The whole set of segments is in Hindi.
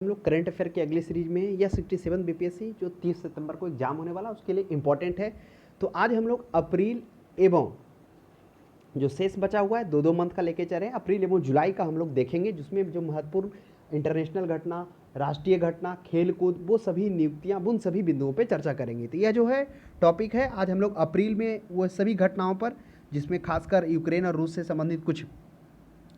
हम लोग करंट अफेयर की अगली सीरीज में या 67 बीपीएससी जो 30 सितंबर को एग्जाम होने वाला उसके लिए इम्पॉर्टेंट है। तो आज हम लोग अप्रैल एवं जो शेष बचा हुआ है दो मंथ का लेके चल रहे हैं, अप्रैल एवं जुलाई का हम लोग देखेंगे, जिसमें जो महत्वपूर्ण इंटरनेशनल घटना, राष्ट्रीय घटना, खेल कूद, वो सभी नियुक्तियां, उन सभी बिंदुओं पे चर्चा करेंगे। तो यह जो है टॉपिक है, आज हम लोग अप्रैल में वो सभी घटनाओं पर, जिसमें खासकर यूक्रेन और रूस से संबंधित कुछ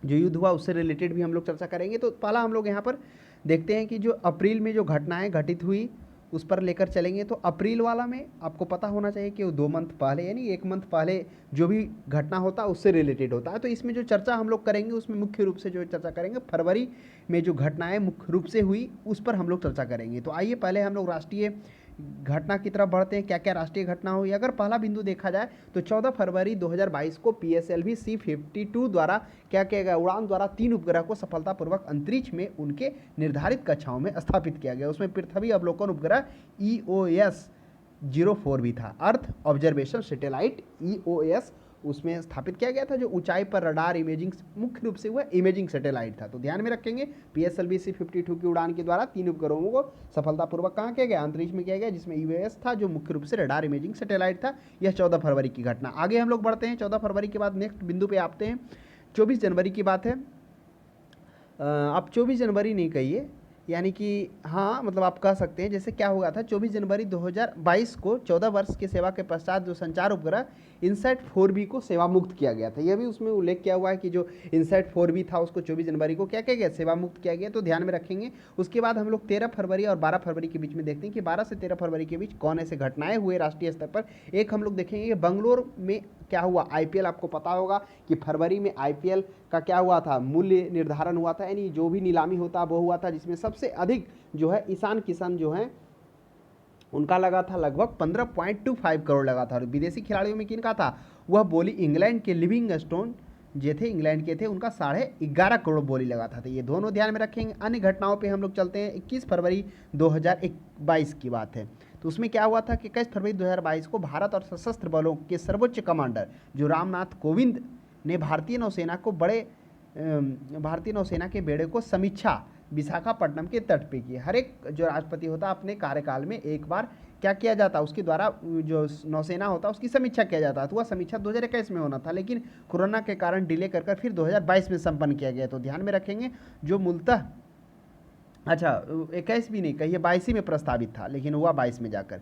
जो युद्ध हुआ उससे रिलेटेड भी हम लोग चर्चा करेंगे। तो पहला हम लोग यहाँ पर देखते हैं कि जो अप्रैल में जो घटनाएं घटित हुई उस पर लेकर चलेंगे। तो अप्रैल वाला में आपको पता होना चाहिए कि वो 2 मंथ पहले यानी 1 मंथ पहले जो भी घटना होता है उससे रिलेटेड होता है। तो इसमें जो चर्चा हम लोग करेंगे उसमें मुख्य रूप से जो चर्चा करेंगे फरवरी में जो घटनाएं मुख्य रूप से हुई उस पर हम लोग चर्चा करेंगे। तो आइए पहले हम लोग राष्ट्रीय घटना की तरफ बढ़ते हैं, क्या क्या राष्ट्रीय घटना हुई। अगर पहला बिंदु देखा जाए तो 14 फरवरी 2022 को PSLV C-52 द्वारा क्या किया गया, उड़ान द्वारा 3 उपग्रह को सफलतापूर्वक अंतरिक्ष में उनके निर्धारित कक्षाओं में स्थापित किया गया। उसमें पृथ्वी अवलोकन उपग्रह EOS-04 भी था, अर्थ ऑब्जर्वेशन सैटेलाइट EOS उसमें स्थापित किया गया था, जो ऊंचाई पर रडार इमेजिंग, मुख्य रूप से वह इमेजिंग सैटेलाइट था। तो ध्यान में रखेंगे PSLV C-52 की उड़ान के द्वारा 3 उपग्रहों को सफलतापूर्वक कहाँ किया गया, अंतरिक्ष में किया गया, जिसमें EOS था जो मुख्य रूप से रडार इमेजिंग सैटेलाइट था। यह 14 फरवरी की घटना। आगे हम लोग बढ़ते हैं, 14 फरवरी के बाद नेक्स्ट बिंदु पे आते हैं। 24 जनवरी की बात है। आप 24 जनवरी नहीं कहिए, यानी कि हाँ मतलब आप कह सकते हैं, जैसे क्या हुआ था 24 जनवरी 2022 को 14 वर्ष की सेवा के पश्चात जो संचार उपग्रह इनसैट 4B को सेवा मुक्त किया गया था। यह भी उसमें उल्लेख किया हुआ है कि जो इनसैट 4B था उसको 24 जनवरी को क्या किया गया, सेवा मुक्त किया गया। तो ध्यान में रखेंगे। उसके बाद हम लोग 13 फरवरी और 12 फरवरी के बीच में देखते हैं कि 12 से 13 फरवरी के बीच कौन ऐसे घटनाएं हुए राष्ट्रीय स्तर पर। एक हम लोग देखेंगे कि बंगलोर में क्या हुआ, IPL, आपको पता होगा कि फरवरी में IPL का क्या हुआ था, मूल्य निर्धारण हुआ था, यानी जो भी नीलामी होता वो हुआ था, जिसमें सबसे अधिक जो है ईशान किशन जो है उनका लगा था लगभग 15.25 करोड़ लगा था। और विदेशी खिलाड़ियों में किन का था, वह बोली इंग्लैंड के लिविंगस्टोन जो थे, इंग्लैंड के थे, उनका 11.5 करोड़ बोली लगा था। तो ये दोनों ध्यान में रखेंगे। अन्य घटनाओं पे हम लोग चलते हैं। 21 फरवरी 2022 की बात है। तो उसमें क्या हुआ था कि 21 फरवरी 2022 को भारत और सशस्त्र बलों के सर्वोच्च कमांडर जो रामनाथ कोविंद ने भारतीय नौसेना के बेड़े को समीक्षा विशाखापट्टनम के तट पे की। हर एक जो राष्ट्रपति होता अपने कार्यकाल में एक बार क्या किया जाता, उसके द्वारा जो नौसेना होता उसकी समीक्षा किया जाता। तो वह समीक्षा 2021 में होना था, लेकिन कोरोना के कारण डिले कर फिर 2022 में संपन्न किया गया। तो ध्यान में रखेंगे जो मूलतः 21 भी नहीं कहिए, 22 में प्रस्तावित था, लेकिन हुआ 22 में जाकर,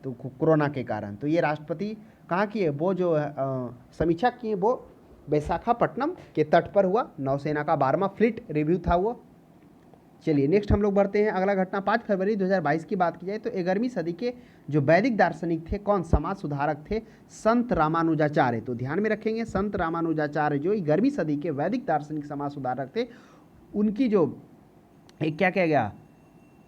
तो कोरोना के कारण। तो ये राष्ट्रपति कहाँ की है, वो जो समीक्षा की है वो विशाखापट्टनम के तट पर हुआ। नौसेना का 12वां फ्लीट रिव्यू था वो। चलिए नेक्स्ट हम लोग बढ़ते हैं। अगला घटना 5 फरवरी 2022 की बात की जाए तो 11वीं सदी के जो वैदिक दार्शनिक थे, कौन, समाज सुधारक थे, संत रामानुजाचार्य। तो ध्यान में रखेंगे संत रामानुजाचार्य जो 11वीं सदी के वैदिक दार्शनिक समाज सुधारक थे, उनकी जो एक क्या किया गया,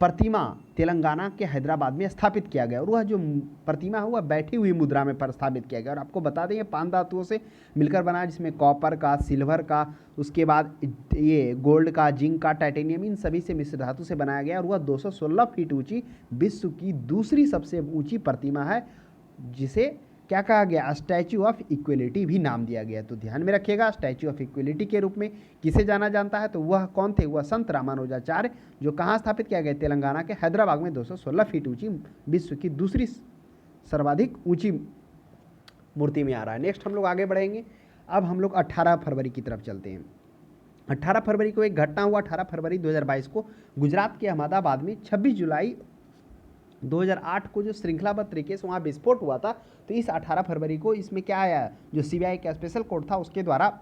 प्रतिमा तेलंगाना के हैदराबाद में स्थापित किया गया। और वह जो प्रतिमा है वह बैठी हुई मुद्रा में स्थापित किया गया। और आपको बता दें ये 5 धातुओं से मिलकर बना है, जिसमें कॉपर का, सिल्वर का, उसके बाद ये गोल्ड का, जिंक का, टाइटेनियम, इन सभी से मिश्र धातु से बनाया गया। और वह 216 फीट ऊंची विश्व की दूसरी सबसे ऊंची प्रतिमा है, जिसे क्या कहा गया, स्टैच्यू ऑफ इक्वलिटी भी नाम दिया गया। तो ध्यान में रखिएगा, स्टैच्यू ऑफ इक्वलिटी के रूप में किसे जाना जानता है, तो वह कौन थे, वह संत रामानुजाचार्य, जो कहाँ स्थापित किया गया, तेलंगाना के हैदराबाद में 216 फीट ऊंची विश्व की दूसरी सर्वाधिक ऊंची मूर्ति में आ रहा है। नेक्स्ट हम लोग आगे बढ़ेंगे। अब हम लोग 18 फरवरी की तरफ चलते हैं। 18 फरवरी को एक घटना हुआ। 18 फरवरी 2022 को गुजरात के अहमदाबाद में 26 जुलाई 2008 को जो श्रृंखलाबद्ध तरीके से वहाँ विस्फोट हुआ था। तो इस 18 फरवरी को इसमें क्या आया, जो CBI का स्पेशल कोर्ट था उसके द्वारा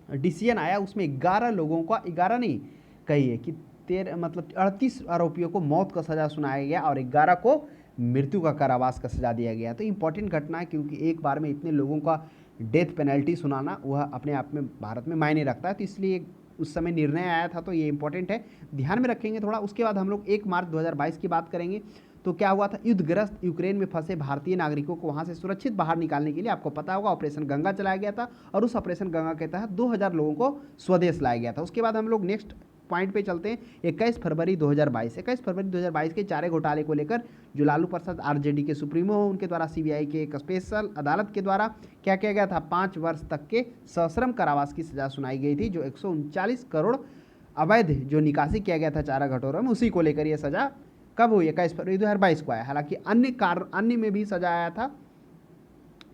डिसीजन आया, उसमें 11 लोगों का, 11 नहीं कहिए कि 38 आरोपियों को मौत का सज़ा सुनाया गया और 11 को मृत्यु का कारावास का सज़ा दिया गया। तो इंपॉर्टेंट घटना है, क्योंकि एक बार में इतने लोगों का डेथ पेनल्टी सुनाना वह अपने आप में भारत में मायने रखता है। तो इसलिए उस समय निर्णय आया था, तो ये इंपॉर्टेंट है, ध्यान में रखेंगे थोड़ा। उसके बाद हम लोग 1 मार्च 2022 की बात करेंगे। तो क्या हुआ था, युद्धग्रस्त यूक्रेन में फंसे भारतीय नागरिकों को वहां से सुरक्षित बाहर निकालने के लिए आपको पता होगा ऑपरेशन गंगा चलाया गया था। और उस ऑपरेशन गंगा के तहत 2000 लोगों को स्वदेश लाया गया था। उसके बाद हम लोग नेक्स्ट पॉइंट पे चलते हैं। 21 फरवरी 2022। 21 फरवरी 2022 के चारे घोटाले को लेकर जो लालू प्रसाद RJD के सुप्रीमो हो, उनके द्वारा CBI के एक स्पेशल अदालत के द्वारा क्या किया गया था, 5 वर्ष तक के सश्रम कारावास की सजा सुनाई गई थी, जो 139 करोड़ अवैध जो निकासी किया गया था चारा घटोरों में, उसी को लेकर ये सजा कब हुई, 21 फरवरी 2022 को आया। हालांकि अन्य में भी सजा आया था।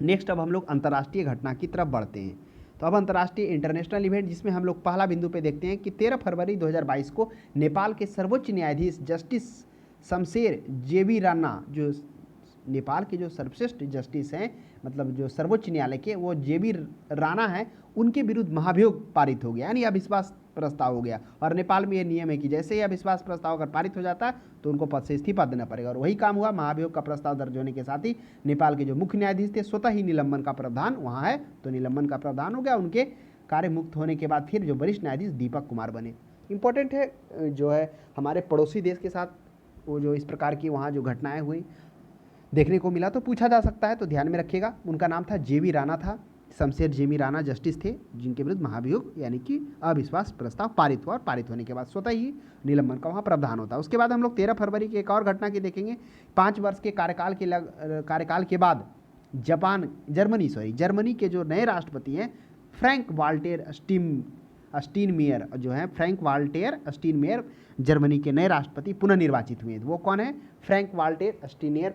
नेक्स्ट अब हम लोग अंतर्राष्ट्रीय घटना की तरफ बढ़ते हैं। तो अब अंतर्राष्ट्रीय इंटरनेशनल इवेंट, जिसमें हम लोग पहला बिंदु पे देखते हैं कि 13 फरवरी 2022 को नेपाल के सर्वोच्च न्यायाधीश जस्टिस शमशेर जेबी राणा, जो नेपाल के जो सर्वश्रेष्ठ जस्टिस हैं, मतलब जो सर्वोच्च न्यायालय के, वो जेबी राणा हैं, उनके विरुद्ध महाभियोग पारित हो गया, यानी अविश्वास प्रस्ताव हो गया। और नेपाल में ये नियम है कि जैसे ही अविश्वास प्रस्ताव अगर पारित हो जाता है तो उनको पद से इस्तीफा देना पड़ेगा, और वही काम हुआ। महाभियोग का प्रस्ताव दर्ज होने के साथ ही नेपाल के जो मुख्य न्यायाधीश थे, स्वतः ही निलंबन का प्रावधान वहाँ है, तो निलंबन का प्रावधान हो गया। उनके कार्य मुक्त होने के बाद फिर जो वरिष्ठ न्यायाधीश दीपक कुमार बने। इंपॉर्टेंट है जो है हमारे पड़ोसी देश के साथ वो जो इस प्रकार की वहाँ जो घटनाएं हुई देखने को मिला, तो पूछा जा सकता है, तो ध्यान में रखिएगा। उनका नाम था जेबी राणा था, शमशेर जेबी राणा जस्टिस थे, जिनके विरुद्ध महाभियोग यानी कि अविश्वास प्रस्ताव पारित हुआ, और पारित होने के बाद स्वतः ही निलंबन का वहाँ प्रावधान होता है। उसके बाद हम लोग 13 फरवरी की एक और घटना की देखेंगे। 5 वर्ष के कार्यकाल के बाद जर्मनी के जो नए राष्ट्रपति हैं फ्रैंक वाल्टेर स्टीनमेयर जो है, फ्रैंक वाल्टेर स्टीनमेयर जर्मनी के नए राष्ट्रपति पुनः निर्वाचित हुए हैं। वो कौन है? Frank Voltaire स्टीनमेयर।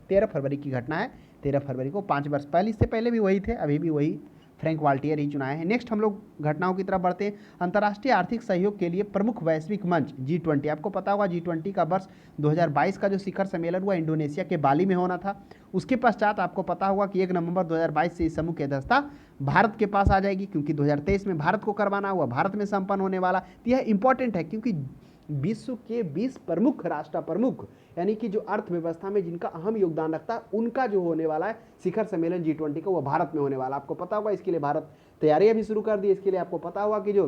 13 फरवरी की घटना है, 13 फरवरी को। 5 वर्ष पहले, इससे पहले भी वही थे, अभी भी वही फ्रैंक वाल्टियर ही चुनाए हैं। नेक्स्ट हम लोग घटनाओं की तरफ बढ़ते हैं। अंतर्राष्ट्रीय आर्थिक सहयोग के लिए प्रमुख वैश्विक मंच G20, आपको पता होगा G20 का वर्ष 2022 का जो शिखर सम्मेलन हुआ इंडोनेशिया के बाली में होना था। उसके पश्चात आपको पता होगा कि 1 नवंबर 2022 से इस समूह की अध्यक्षता भारत के पास आ जाएगी, क्योंकि 2023 में भारत को करवाना हुआ, भारत में संपन्न होने वाला। तो यह इंपॉर्टेंट है क्योंकि विश्व के 20 प्रमुख राष्ट्र प्रमुख यानी कि जो अर्थव्यवस्था में जिनका अहम योगदान रखता है, उनका जो होने वाला है शिखर सम्मेलन G20 का, वो भारत में होने वाला। आपको पता होगा, इसके लिए भारत तैयारियां भी शुरू कर दी। इसके लिए आपको पता होगा कि जो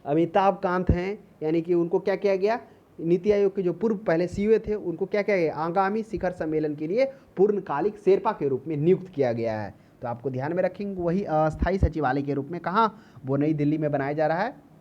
अमिताभ कांत हैं, यानी कि उनको क्या किया गया, नीति आयोग के जो पूर्व पहले CEO थे, उनको क्या किया गया, आगामी शिखर सम्मेलन के लिए पूर्णकालिक शेरपा के रूप में नियुक्त किया गया है। तो आपको ध्यान में रखेंगे, वही अस्थायी सचिवालय के रूप में कहाँ, वो नई दिल्ली में बनाया जा रहा है।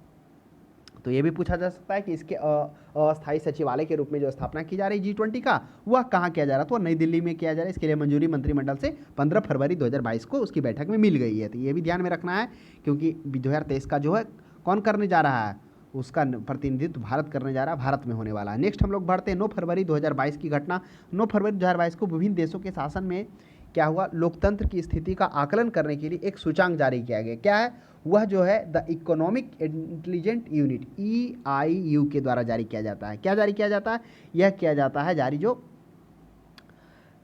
तो ये भी पूछा जा सकता है कि इसके अस्थायी सचिवालय के रूप में जो स्थापना की जा रही है G20 का, वह कहाँ किया जा रहा है, तो वह नई दिल्ली में किया जा रहा है। इसके लिए मंजूरी मंत्रिमंडल से 15 फरवरी 2022 को उसकी बैठक में मिल गई है। तो ये भी ध्यान में रखना है, क्योंकि 2023 का जो है कौन करने जा रहा है, उसका प्रतिनिधित्व भारत करने जा रहा है, भारत में होने वाला है। नेक्स्ट हम लोग बढ़ते हैं 9 फरवरी 2022 की घटना। 9 फरवरी 2022 को विभिन्न देशों के शासन में क्या हुआ, लोकतंत्र की स्थिति का आकलन करने के लिए एक सूचांक जारी किया गया। क्या है वह, जो है the economic intelligent unit EIU के द्वारा जारी किया जाता है। क्या जारी किया जाता है, यह किया जाता है जारी जो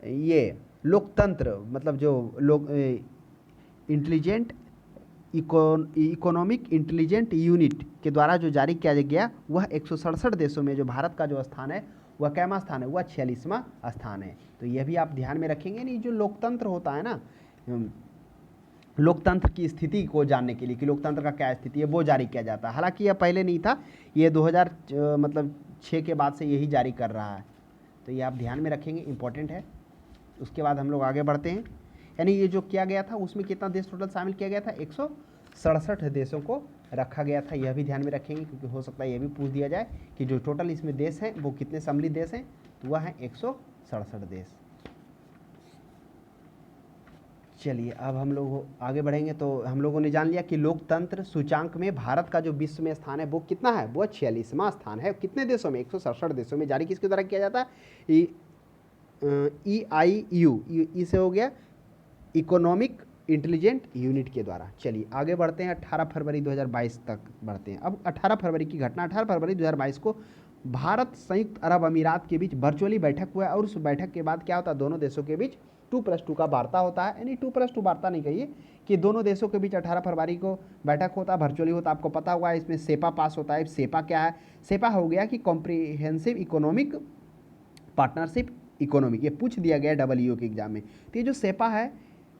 ये लोकतंत्र, मतलब जो लोग इकोनॉमिक इंटेलिजेंट यूनिट के द्वारा जो जारी किया गया, वह 167 देशों में जो भारत का जो स्थान है वह कैमा स्थान है, वह 46वां स्थान है। तो यह भी आप ध्यान में रखेंगे। नहीं, जो लोकतंत्र होता है ना, लोकतंत्र की स्थिति को जानने के लिए कि लोकतंत्र का क्या स्थिति है, वो जारी किया जाता है। हालांकि यह पहले नहीं था, ये 2006 के बाद से यही जारी कर रहा है। तो ये आप ध्यान में रखेंगे, इंपॉर्टेंट है। उसके बाद हम लोग आगे बढ़ते हैं। यानी ये जो किया गया था उसमें कितना देश टोटल शामिल किया गया था, 167 देशों को रखा गया था। यह भी ध्यान में रखेंगे, क्योंकि हो सकता है यह भी पूछ दिया जाए कि जो टोटल इसमें देश हैं वो कितने सम्मिलित देश हैं, तो वह है 167 देश। चलिए अब हम लोग आगे बढ़ेंगे। तो हम लोगों ने जान लिया कि लोकतंत्र सूचांक में भारत का जो विश्व में स्थान है वो कितना है, वो 46वां स्थान है। कितने देशों में, 167 देशों में। जारी किसके द्वारा किया जाता है, EIU, इसे हो गया इकोनॉमिक इंटेलिजेंट यूनिट के द्वारा। चलिए आगे बढ़ते हैं, 18 फरवरी 2022 तक बढ़ते हैं। अब 18 फरवरी की घटना, 18 फरवरी 2022 को भारत संयुक्त अरब अमीरात के बीच वर्चुअली बैठक हुआ, और उस बैठक के बाद क्या होता है, दोनों देशों के बीच 2+2 का वार्ता होता है। यानी 2+2 वार्ता नहीं कहिए, कि दोनों देशों के बीच 18 फरवरी को बैठक होता है, वर्चुअली होता है। आपको पता होगा इसमें सेपा पास होता है। सेपा क्या है, सेपा हो गया कि कॉम्प्रिहेंसिव इकोनॉमिक पार्टनरशिप इकोनॉमिक, ये पूछ दिया गया WO के एग्जाम में। तो ये जो सेपा है,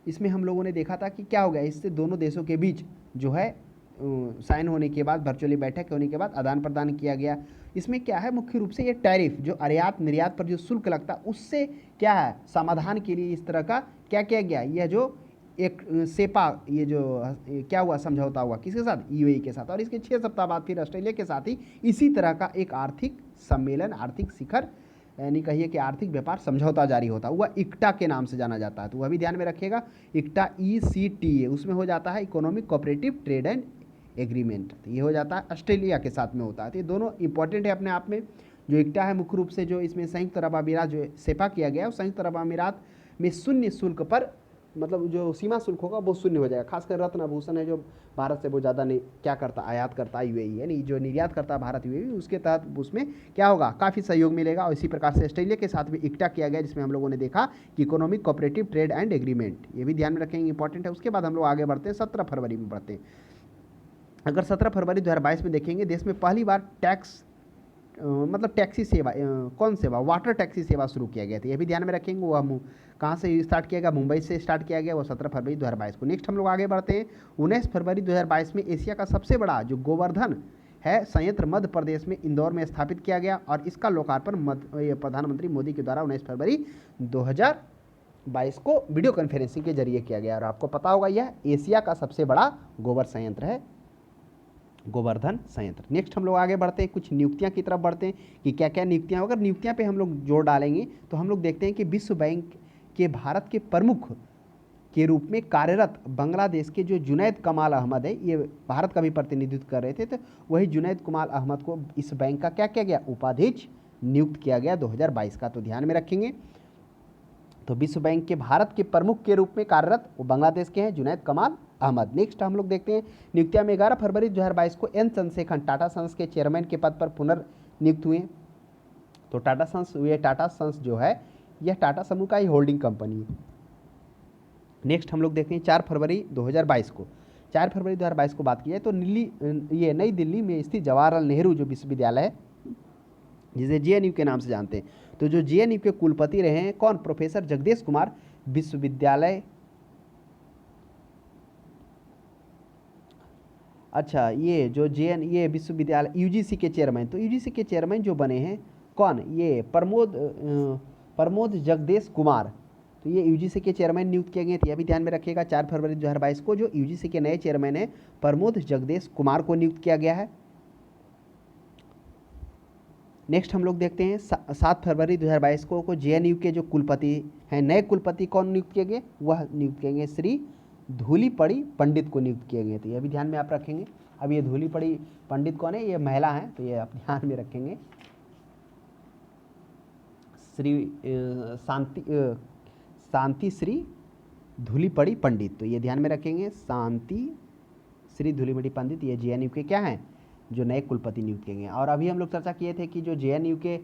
इसमें हम लोगों ने देखा था कि क्या हो गया, इससे दोनों देशों के बीच जो है साइन होने के बाद, वर्चुअली बैठक होने के बाद आदान प्रदान किया गया। इसमें क्या है, मुख्य रूप से ये टैरिफ जो आयात निर्यात पर जो शुल्क लगता है, उससे क्या है समाधान के लिए इस तरह का क्या किया गया, यह जो एक सेपा, ये जो क्या हुआ समझौता हुआ किसके साथ, UAE के साथ। और इसके 6 सप्ताह बाद फिर ऑस्ट्रेलिया के साथ ही इसी तरह का एक आर्थिक सम्मेलन, आर्थिक शिखर, यानी कहिए कि आर्थिक व्यापार समझौता जारी होता है। वह इक्टा के नाम से जाना जाता है। तो वह भी ध्यान में रखिएगा, इक्टा ECTA, उसमें हो जाता है economic cooperative trade and agreement. तो ये हो जाता है ऑस्ट्रेलिया के साथ में होता है। तो ये दोनों इंपॉर्टेंट है अपने आप में। जो इक्टा है मुख्य रूप से जो इसमें संयुक्त अरब अमीरात जो सेपा किया गया है, संयुक्त अरब अमीरात में शून्य शुल्क पर, मतलब जो सीमा शुल्क होगा वो शून्य हो जाएगा। खासकर रत्न आभूषण है जो भारत से वो ज़्यादा नहीं क्या करता, आयात करता है यूएई, यानी जो निर्यात करता है भारत यूएई, उसके तहत उसमें क्या होगा, काफ़ी सहयोग मिलेगा। और इसी प्रकार से ऑस्ट्रेलिया के साथ भी इक्टा किया गया, जिसमें हम लोगों ने देखा कि economic cooperative trade and agreement, ये भी ध्यान में रखेंगे, इंपॉर्टेंट है। उसके बाद हम लोग आगे बढ़ते हैं, 17 फरवरी में बढ़ते हैं। अगर 17 फरवरी 2022 में देखेंगे, देश में पहली बार टैक्स मतलब टैक्सी सेवा, कौन सेवा, वाटर टैक्सी सेवा शुरू किया गया था। ये भी ध्यान में रखेंगे। वो हम कहाँ से स्टार्ट किया गया, मुंबई से स्टार्ट किया गया, वो 17 फरवरी 2022 को। नेक्स्ट हम लोग आगे बढ़ते हैं। 19 फरवरी 2022 में एशिया का सबसे बड़ा जो गोवर्धन है संयंत्र मध्य प्रदेश में इंदौर में स्थापित किया गया, और इसका लोकार्पण प्रधानमंत्री मोदी के द्वारा 19 फरवरी 2022 को वीडियो कॉन्फ्रेंसिंग के जरिए किया गया। और आपको पता होगा यह एशिया का सबसे बड़ा गोबर संयंत्र है, गोवर्धन संयंत्र। नेक्स्ट हम लोग आगे बढ़ते हैं, कुछ नियुक्तियां की तरफ बढ़ते हैं कि क्या क्या नियुक्तियां। अगर नियुक्तियां पे हम लोग जोर डालेंगे तो हम लोग देखते हैं कि विश्व बैंक के भारत के प्रमुख के रूप में कार्यरत बांग्लादेश के जो जुनैद कमाल अहमद है, ये भारत का भी प्रतिनिधित्व कर रहे थे, तो वही जुनैद कमाल अहमद को इस बैंक का क्या किया गया, उपाध्यक्ष नियुक्त किया गया 2022 का। तो ध्यान में रखेंगे। तो विश्व बैंक के भारत के प्रमुख के रूप में कार्यरत वो बांग्लादेश के हैं जुनैद कमाल अहमद। नेक्स्ट हम लोग देखते हैं नियुक्तियां में 11 फरवरी 2022 को एन चंद्रशेखर टाटा सन्स के चेयरमैन के पद पर पुनर्नियुक्त हुए। तो टाटा सन्स हुए, टाटा सन्स जो है यह टाटा समूह का ही होल्डिंग कंपनी है। नेक्स्ट हम लोग देखते हैं 4 फरवरी 2022 को। 4 फरवरी 2022 को बात की जाए तो ये नई दिल्ली में स्थित जवाहरलाल नेहरू जो विश्वविद्यालय है, जिसे जेएनयू के नाम से जानते हैं, तो जो जेएनयू के कुलपति रहे हैं कौन, प्रोफेसर जगदेश कुमार, विश्वविद्यालय, अच्छा ये जो ये विश्वविद्यालय यूजीसी के चेयरमैन, तो यूजीसी के चेयरमैन जो बने हैं कौन, ये प्रमोद जगदेश कुमार, तो ये यूजीसी के चेयरमैन नियुक्त किए गए थे। यह भी ध्यान में रखिएगा। 4 फरवरी 2022 को जो यूजीसी के नए चेयरमैन हैं प्रमोद जगदेश कुमार को नियुक्त किया गया है। नेक्स्ट हम लोग देखते हैं 7 फरवरी 2022 को जेएनयू के जो कुलपति हैं, नए कुलपति कौन नियुक्त किए गए, वह नियुक्त किए गए श्री धूलीपड़ी पंडित को नियुक्त किए गए थे। यह भी ध्यान में आप रखेंगे। अब ये धूलीपड़ी पंडित कौन है, ये महिला हैं, तो ये आप ध्यान में रखेंगे। श्री शांति श्री धूलीपड़ी पंडित, तो ये ध्यान में रखेंगे। शांति श्री धूलीपड़ी पंडित ये जेएनयू के क्या हैं, जो नए कुलपति नियुक्त किए गए। और अभी हम लोग चर्चा किए थे कि जो जेएनयू के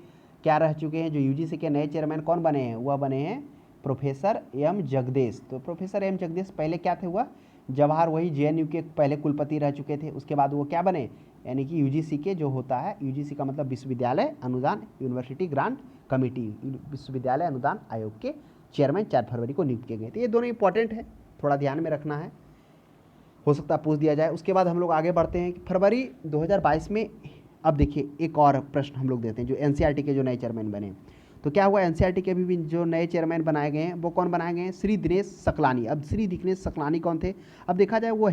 क्या रह चुके हैं, जो यूजीसी के नए चेयरमैन कौन बने हैं, वह बने हैं प्रोफेसर एम जगदेश। तो प्रोफेसर एम जगदेश पहले क्या थे, हुआ जवाहर, वही जेएनयू के पहले कुलपति रह चुके थे। उसके बाद वो क्या बने, यानी कि यूजीसी के जो होता है, यूजीसी का मतलब विश्वविद्यालय अनुदान यूनिवर्सिटी ग्रांट कमेटी, विश्वविद्यालय अनुदान आयोग के चेयरमैन 4 फरवरी को नियुक्त किए गए। तो ये दोनों इंपॉर्टेंट है, थोड़ा ध्यान में रखना है, हो सकता है पूछ दिया जाए। उसके बाद हम लोग आगे बढ़ते हैं कि फरवरी 2022 में, अब देखिए एक और प्रश्न हम लोग देते हैं, जो एनसीईआरटी के जो नए चेयरमैन बने, तो क्या हुआ, एनसीईआरटी के भी जो नए चेयरमैन बनाए गए हैं वो कौन बनाए गए हैं, श्री दिनेश सकलानी। अब श्री दिनेश सकलानी कौन थे, अब देखा जाए वो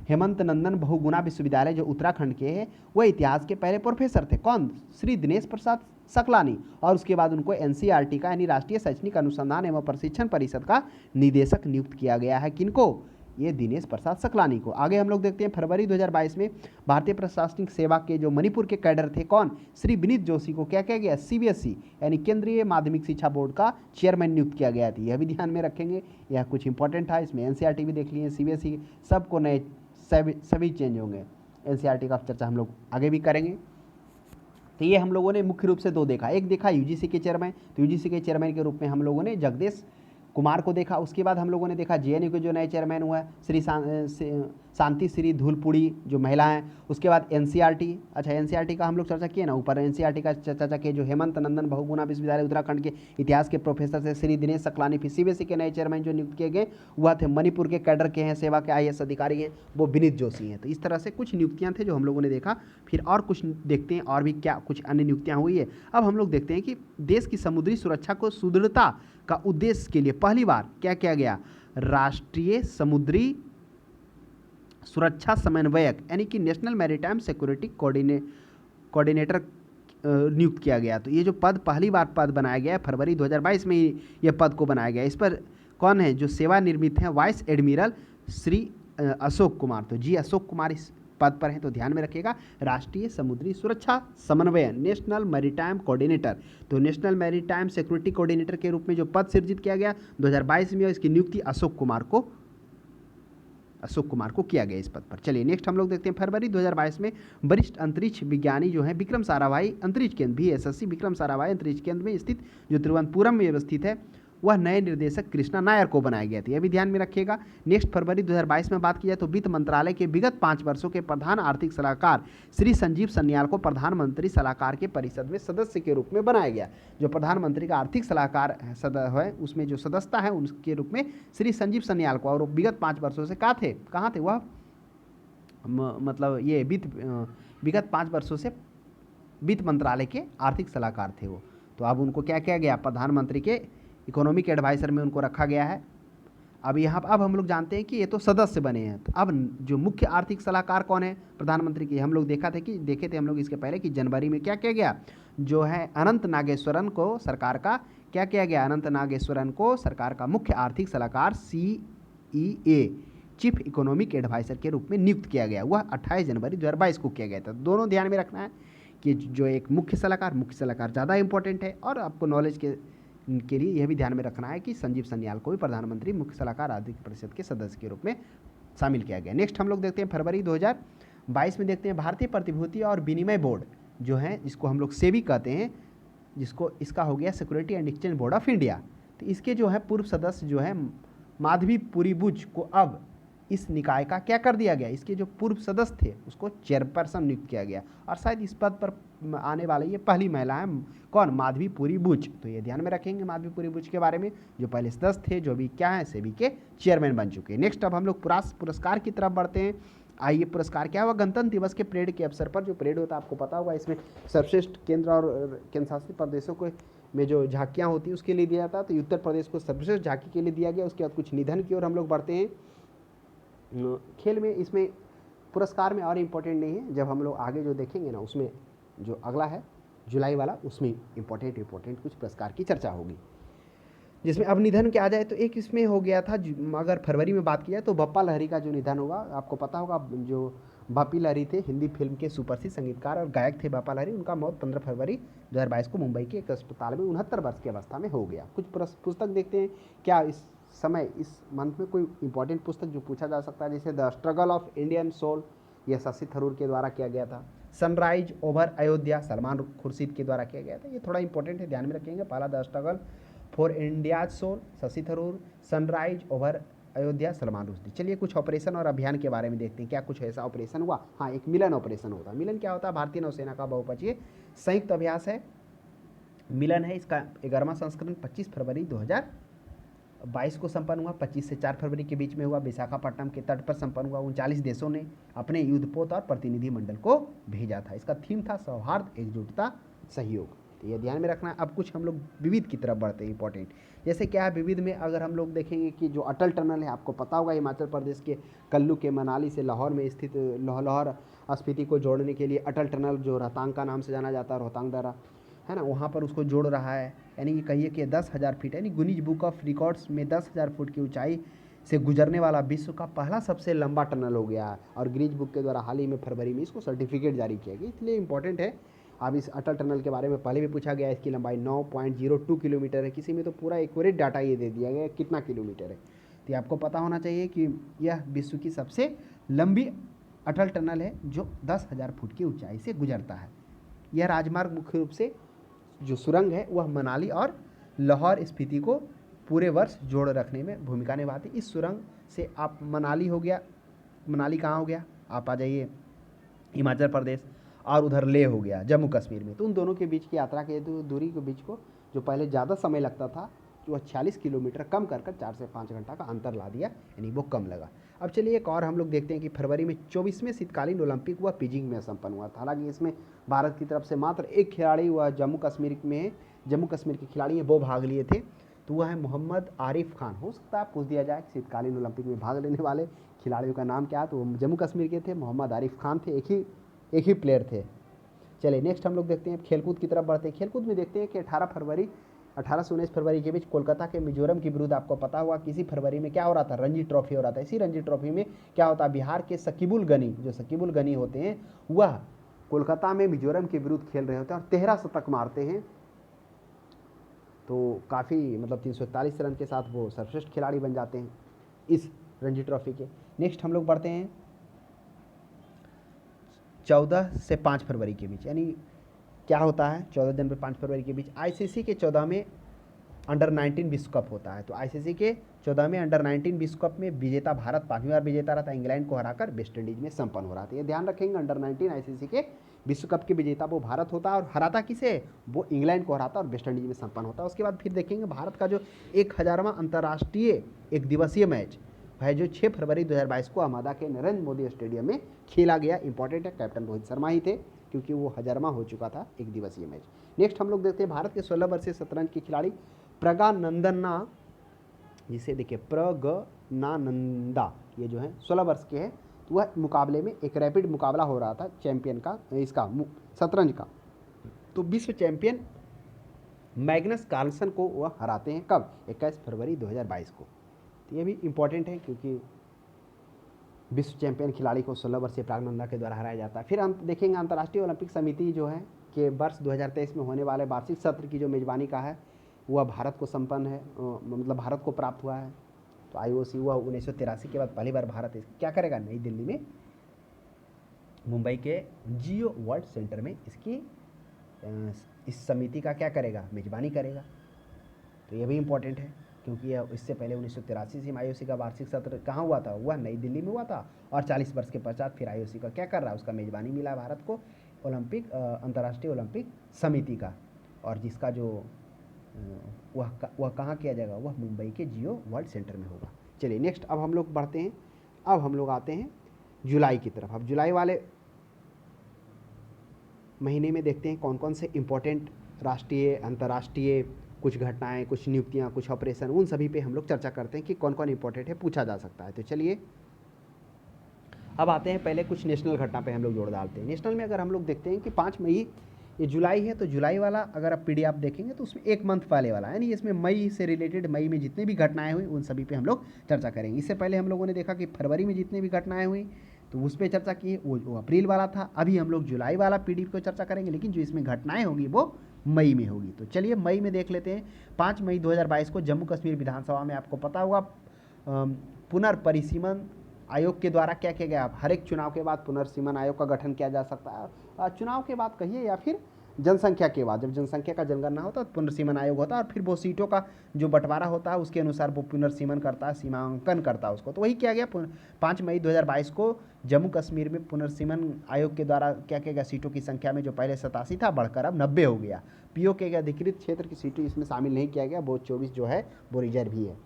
हेमंत नंदन बहुगुणा विश्वविद्यालय जो उत्तराखंड के हैं, वह इतिहास के पहले प्रोफेसर थे। कौन, श्री दिनेश प्रसाद सकलानी। और उसके बाद उनको एनसीईआरटी का यानी राष्ट्रीय शैक्षणिक अनुसंधान एवं प्रशिक्षण परिषद का निदेशक नियुक्त किया गया है। किनको, ये दिनेश प्रसाद सकलानी को। आगे हम लोग देखते हैं फरवरी 2022 में भारतीय प्रशासनिक सेवा के जो मणिपुर के कैडर थे कौन, श्री विनीत जोशी को क्या किया गया, सीबीएसई यानी केंद्रीय माध्यमिक शिक्षा बोर्ड का चेयरमैन नियुक्त किया गया था। यह भी ध्यान में रखेंगे, यह कुछ इंपॉर्टेंट था। इसमें एनसीईआरटी भी देख लिए, सीबीएसई सबको नए सभी चेंज होंगे। एनसीईआरटी का चर्चा हम लोग आगे भी करेंगे। तो ये हम लोगों ने मुख्य रूप से दो देखा, एक देखा यूजीसी के चेयरमैन, तो यूजीसी के चेयरमैन के रूप में हम लोगों ने जगदेश कुमार को देखा। उसके बाद हम लोगों ने देखा जेएनयू के जो नए चेयरमैन हुआ है श्री शांति श्री धूलपुड़ी जो महिला हैं। उसके बाद एनसीईआरटी, अच्छा एनसीईआरटी का हम लोग चर्चा किए ना ऊपर, एनसीईआरटी का चर्चा किए जो हेमंत नंदन बहुगुणा विश्वविद्यालय उत्तराखंड के इतिहास के प्रोफेसर थे श्री दिनेश सकलानी। फिर सीबीएसई के नए चेयरमैन जो नियुक्त किए गए वह थे मणिपुर के कैडर के हैं, सेवा के आईएएस अधिकारी हैं, वो विनीत जोशी हैं। तो इस तरह से कुछ नियुक्तियाँ थे जो हम लोगों ने देखा। फिर और कुछ देखते हैं और भी क्या कुछ अन्य नियुक्तियाँ हुई है। अब हम लोग देखते हैं कि देश की समुद्री सुरक्षा को सुदृढ़ता का उद्देश्य के लिए पहली बार क्या किया गया, राष्ट्रीय समुद्री सुरक्षा समन्वयक यानी कि नेशनल मैरीटाइम सिक्योरिटी कोऑर्डिनेटर नियुक्त किया गया। तो ये जो पद पहली बार पद बनाया गया है फरवरी 2022 में ये पद को बनाया गया। इस पर कौन है जो सेवानिवृत्त हैं, वाइस एडमिरल श्री अशोक कुमार, तो जी अशोक कुमार इस पद पर हैं, तो ध्यान में रखिएगा। राष्ट्रीय समुद्री सुरक्षा समन्वय, नेशनल मैरीटाइम कोऑर्डिनेटर, तो नेशनल मैरीटाइम सिक्योरिटी कोऑर्डिनेटर के रूप में जो पद सृजित किया गया 2022 में, इसकी नियुक्ति अशोक कुमार को किया गया इस पद पर। चलिए नेक्स्ट हम लोग देखते हैं फरवरी 2022 में वरिष्ठ अंतरिक्ष विज्ञानी जो है विक्रम साराभाई अंतरिक्ष केंद्र VSSC विक्रम साराभाई अंतरिक्ष केंद्र में स्थित जो तिरुवनंतपुरम में अवस्थित है, वह नए निर्देशक कृष्णा नायर को बनाया गया था, यह भी ध्यान में रखिएगा। नेक्स्ट फरवरी 2022 में बात की जाए तो वित्त मंत्रालय के विगत 5 वर्षों के प्रधान आर्थिक सलाहकार श्री संजीव सन्याल को प्रधानमंत्री सलाहकार के परिषद में सदस्य के रूप में बनाया गया। जो प्रधानमंत्री का आर्थिक सलाहकार है उसमें जो सदस्यता है उनके रूप में श्री संजीव सन्याल को, और विगत 5 वर्षों से कहाँ थे वह, मतलब ये विगत 5 वर्षों से वित्त मंत्रालय के आर्थिक सलाहकार थे वो। तो अब उनको क्या किया गया, प्रधानमंत्री के इकोनॉमिक एडवाइजर में उनको रखा गया है। अब हम लोग जानते हैं कि ये तो सदस्य बने हैं। तो अब जो मुख्य आर्थिक सलाहकार कौन है प्रधानमंत्री की, हम लोग देखे थे हम लोग इसके पहले कि जनवरी में क्या किया गया, जो है अनंत नागेश्वरन को सरकार का क्या किया गया, अनंत नागेश्वरन को सरकार का मुख्य आर्थिक सलाहकार CEA चीफ इकोनॉमिक एडवाइजर के रूप में नियुक्त किया गया। वह 28 जनवरी 2022 को किया गया था। दोनों ध्यान में रखना है कि जो एक मुख्य सलाहकार ज़्यादा इंपॉर्टेंट है, और आपको नॉलेज के लिए यह भी ध्यान में रखना है कि संजीव सन्याल को भी प्रधानमंत्री मुख्य सलाहकार आर्थिक परिषद के सदस्य के रूप में शामिल किया गया। नेक्स्ट हम लोग देखते हैं फरवरी 2022 में देखते हैं भारतीय प्रतिभूति और विनिमय बोर्ड जो है, जिसको हम लोग सेबी कहते हैं, इसका हो गया security and exchange board of India. तो इसके जो है पूर्व सदस्य जो है माधवी पुरीबुज को अब इस निकाय का क्या कर दिया गया, इसके जो पूर्व सदस्य थे उसको चेयरपर्सन नियुक्त किया गया, और शायद इस पद पर आने वाले ये पहली महिला है। कौन, माधवी पुरीबुज। तो ये ध्यान में रखेंगे माधवी पुरीबुज के बारे में, जो पहले सदस्य थे, जो भी क्या है सेबी के चेयरमैन बन चुके हैं। नेक्स्ट अब हम लोग पुरस्कार की तरफ बढ़ते हैं। आइए, पुरस्कार क्या हुआ, गणतंत्र दिवस के परेड के अवसर पर, जो परेड होता है आपको पता होगा, इसमें सर्वश्रेष्ठ केंद्र और केंद्र शासित प्रदेशों को में जो झांकियाँ होती हैं उसके लिए दिया जाता है। तो उत्तर प्रदेश को सर्वश्रेष्ठ झांकी के लिए दिया गया। उसके बाद कुछ निधन की ओर हम लोग बढ़ते हैं। खेल में इसमें पुरस्कार में और इम्पोर्टेंट नहीं है, जब हम लोग आगे जो देखेंगे ना उसमें जो अगला है जुलाई वाला, उसमें इम्पोर्टेंट कुछ पुरस्कार की चर्चा होगी। जिसमें अब निधन क्या आ जाए तो एक इसमें हो गया था, अगर फरवरी में बात की जाए तो बप्पा लहरी का जो निधन हुआ, आपको पता होगा जो बापी लहरी थे, हिंदी फिल्म के सुप्रसिद्ध संगीतकार और गायक थे बप्पा लहरी। उनका मौत 15 फरवरी 2022 को मुंबई के एक अस्पताल में 69 वर्ष की अवस्था में हो गया। कुछ पुस्तक देखते हैं क्या इस समय इस मंथ में कोई इंपॉर्टेंट पुस्तक जो पूछा जा सकता है, जैसे the struggle of Indian soul, यह शशि थरूर के द्वारा किया गया था। सनराइज ओवर अयोध्या सलमान खुर्शीद के द्वारा किया गया था। ये थोड़ा इंपॉर्टेंट है, ध्यान में रखेंगे। पहला the struggle for India's soul Shashi Tharoor, sunrise over Ayodhya Salman Rushdie. चलिए कुछ ऑपरेशन और अभियान के बारे में देखते हैं, क्या कुछ ऐसा ऑपरेशन हुआ। हाँ, एक मिलन ऑपरेशन होता है। मिलन क्या होता है, भारतीय नौसेना का बहुपक्षीय संयुक्त अभ्यास है, मिलन है। इसका 11वां संस्करण 25 फरवरी 2022 को संपन्न हुआ। 25 से 4 फरवरी के बीच में हुआ। विशाखापट्टनम के तट पर संपन्न हुआ। 39 देशों ने अपने युद्धपोत और प्रतिनिधि मंडल को भेजा था। इसका थीम था सौहार्द, एकजुटता, सहयोग। तो ये ध्यान में रखना है। अब कुछ हम लोग विविध की तरफ बढ़ते हैं, इंपॉर्टेंट। जैसे क्या है विविध में, अगर हम लोग देखेंगे कि जो अटल टनल है, आपको पता होगा हिमाचल प्रदेश के कुल्लू के मनाली से लाहौर में स्थित लाहौर स्पीति को जोड़ने के लिए अटल टनल, जो रोहतांग का नाम से जाना जाता है, रोहतांग दर्रा है ना, वहाँ पर उसको जोड़ रहा है। यानी कि कहिए कि 10,000 फीट, यानी गिनीज बुक ऑफ रिकॉर्ड्स में 10,000 फुट की ऊंचाई से गुजरने वाला विश्व का पहला सबसे लंबा टनल हो गया है। और गिनीज बुक के द्वारा हाल ही में फरवरी में इसको सर्टिफिकेट जारी किया गया, इसलिए इंपॉर्टेंट है। अब इस अटल टनल के बारे में पहले भी पूछा गया। इसकी लंबाई 9.02 किलोमीटर है। किसी में तो पूरा एक्यूरेट डाटा ये दे दिया गया है कितना किलोमीटर है। तो आपको पता होना चाहिए कि यह विश्व की सबसे लंबी अटल टनल है जो 10,000 फुट की ऊंचाई से गुजरता है। यह राजमार्ग मुख्य रूप से जो सुरंग है वह मनाली और लाहौर स्पीति को पूरे वर्ष जोड़ रखने में भूमिका निभाती। इस सुरंग से आप मनाली हो गया, मनाली कहाँ हो गया, आप आ जाइए हिमाचल प्रदेश, और उधर लेह हो गया जम्मू कश्मीर में। तो उन दोनों के बीच की यात्रा के दूरी के बीच को जो पहले ज़्यादा समय लगता था, जो 46 किलोमीटर कम कर 4 से 5 घंटा का अंतर ला दिया, यानी वो कम लगा। अब चलिए एक और हम लोग देखते हैं कि फरवरी में 24वें शीतकालीन ओलंपिक हुआ, बीजिंग में संपन्न हुआ था। हालांकि इसमें भारत की तरफ से मात्र एक खिलाड़ी हुआ, जम्मू कश्मीर के खिलाड़ी हैं, वो भाग लिए थे। तो वह है मोहम्मद आरिफ खान। हो सकता है पूछ दिया जाए शीतकालीन ओलंपिक में भाग लेने वाले खिलाड़ियों का नाम क्या है, तो वो जम्मू कश्मीर के थे, मोहम्मद आरिफ खान थे, एक ही प्लेयर थे। चलिए नेक्स्ट हम लोग देखते हैं, खेलकूद की तरफ बढ़ते हैं। खेलकूद में देखते हैं कि 18 फरवरी 18 से 19 फरवरी के बीच कोलकाता के मिजोरम के विरुद्ध आपको पता होगा किसी फरवरी में क्या हो रहा था, रणजी ट्रॉफी हो रहा था। इसी रणजी ट्रॉफी में क्या होता है, बिहार के सकीबुल गनी, जो सकीबुल गनी होते हैं वह कोलकाता में मिजोरम के विरुद्ध खेल रहे होते हैं और 13 शतक मारते हैं। तो काफ़ी मतलब 341 रन के साथ वो सर्वश्रेष्ठ खिलाड़ी बन जाते हैं इस रणजी ट्रॉफी के। नेक्स्ट हम लोग बढ़ते हैं 14 से 5 फरवरी के बीच, यानी क्या होता है 14 जनवरी 5 फरवरी के बीच आईसीसी के 14वें अंडर 19 विश्व कप होता है। तो आईसीसी के 14वें अंडर 19 विश्व कप में विजेता भारत 5वीं बार विजेता रहा था, इंग्लैंड को हराकर वेस्ट इंडीज में संपन्न हो रहा था। ये ध्यान रखेंगे, अंडर 19 आईसीसी के विश्व कप के विजेता वो भारत होता है और हराता किसे, वो इंग्लैंड को हराता और वेस्ट इंडीज में संपन्न होता है। उसके बाद फिर देखेंगे भारत का जो 1000वां अंतर्राष्ट्रीय एक दिवसीय मैच है जो 6 फरवरी 2022 को अहमदाबाद के नरेंद्र मोदी स्टेडियम में खेला गया। इंपॉर्टेंट है, कैप्टन रोहित शर्मा ही थे क्योंकि वो 1000वां हो चुका था एक दिवसीय मैच। नेक्स्ट हम लोग देखते हैं भारत के 16 वर्षीय शतरंज के खिलाड़ी प्रज्ञानंदना, जिसे देखिए प्रज्ञानंदा, ये जो है 16 वर्ष के हैं। तो वह मुकाबले में एक रैपिड मुकाबला हो रहा था चैंपियन का, इसका शतरंज का। तो विश्व चैंपियन मैग्नस कार्लसन को वह हराते हैं कब, 21 फरवरी 2022 को। तो ये भी इम्पॉर्टेंट है क्योंकि विश्व चैंपियन खिलाड़ी को 16 वर्षीय प्रज्ञानंदा के द्वारा हराया जाता है। फिर हम देखेंगे अंतर्राष्ट्रीय ओलंपिक समिति जो है कि वर्ष 2023 में होने वाले वार्षिक सत्र की जो मेज़बानी का है वह भारत को संपन्न है, मतलब भारत को प्राप्त हुआ है। तो आईओसी हुआ 1983 के बाद पहली बार भारत क्या करेगा, नई दिल्ली में मुंबई के जियो वर्ल्ड सेंटर में इसकी इस समिति का क्या करेगा, मेज़बानी करेगा। तो ये भी इम्पोर्टेंट है क्योंकि इससे पहले 1983 से आईओसी का वार्षिक सत्र कहाँ हुआ था, वह नई दिल्ली में हुआ था और 40 वर्ष के पश्चात फिर आईओसी का क्या कर रहा है, उसका मेज़बानी मिला भारत को ओलंपिक अंतर्राष्ट्रीय ओलंपिक समिति का। और जिसका जो वह कहाँ किया जाएगा, वह मुंबई के जियो वर्ल्ड सेंटर में होगा। चलिए नेक्स्ट अब हम लोग बढ़ते हैं, अब हम लोग आते हैं जुलाई की तरफ। अब जुलाई वाले महीने में देखते हैं कौन कौन से इम्पोर्टेंट राष्ट्रीय अंतर्राष्ट्रीय कुछ घटनाएं, कुछ नियुक्तियां, कुछ ऑपरेशन, उन सभी पे हम लोग चर्चा करते हैं कि कौन कौन इंपॉर्टेंट है, पूछा जा सकता है। तो चलिए अब आते हैं पहले कुछ नेशनल घटना पे हम लोग जोड़ डालते हैं। नेशनल में अगर हम लोग देखते हैं कि 5 मई, ये जुलाई है तो जुलाई वाला अगर आप पीडीएफ देखेंगे तो उसमें एक मंथ पहले वाला, यानी इसमें मई से रिलेटेड, मई में जितनी भी घटनाएं हुई उन सभी पे हम लोग चर्चा करेंगे। इससे पहले हम लोगों ने देखा कि फरवरी में जितनी भी घटनाएं हुई तो उस पर चर्चा की, वो अप्रैल वाला था। अभी हम लोग जुलाई वाला पीडीएफ को चर्चा करेंगे, लेकिन जो इसमें घटनाएं होगी वो मई में होगी। तो चलिए मई में देख लेते हैं। 5 मई 2022 को जम्मू कश्मीर विधानसभा में आपको पता होगा पुनर्परिसीमन आयोग के द्वारा क्या किया गया, हर एक चुनाव के बाद पुनर्सीमन आयोग का गठन किया जा सकता है। चुनाव के बाद कहिए या फिर जनसंख्या के बाद, जब जनसंख्या का जनगणना होता है तो पुनर्सीमन आयोग होता है और फिर वो सीटों का जो बंटवारा होता है उसके अनुसार वो पुनर्सीमन करता है, सीमांकन करता है उसको। तो वही किया गया 5 मई 2022 को जम्मू कश्मीर में पुनर्सीमन आयोग के द्वारा क्या किया गया, सीटों की संख्या में जो पहले 87 था बढ़कर अब 90 हो गया। पीओके के अधिकृत क्षेत्र की सीटें इसमें शामिल नहीं किया गया, वो 24 जो है वो रिजर्व ही है।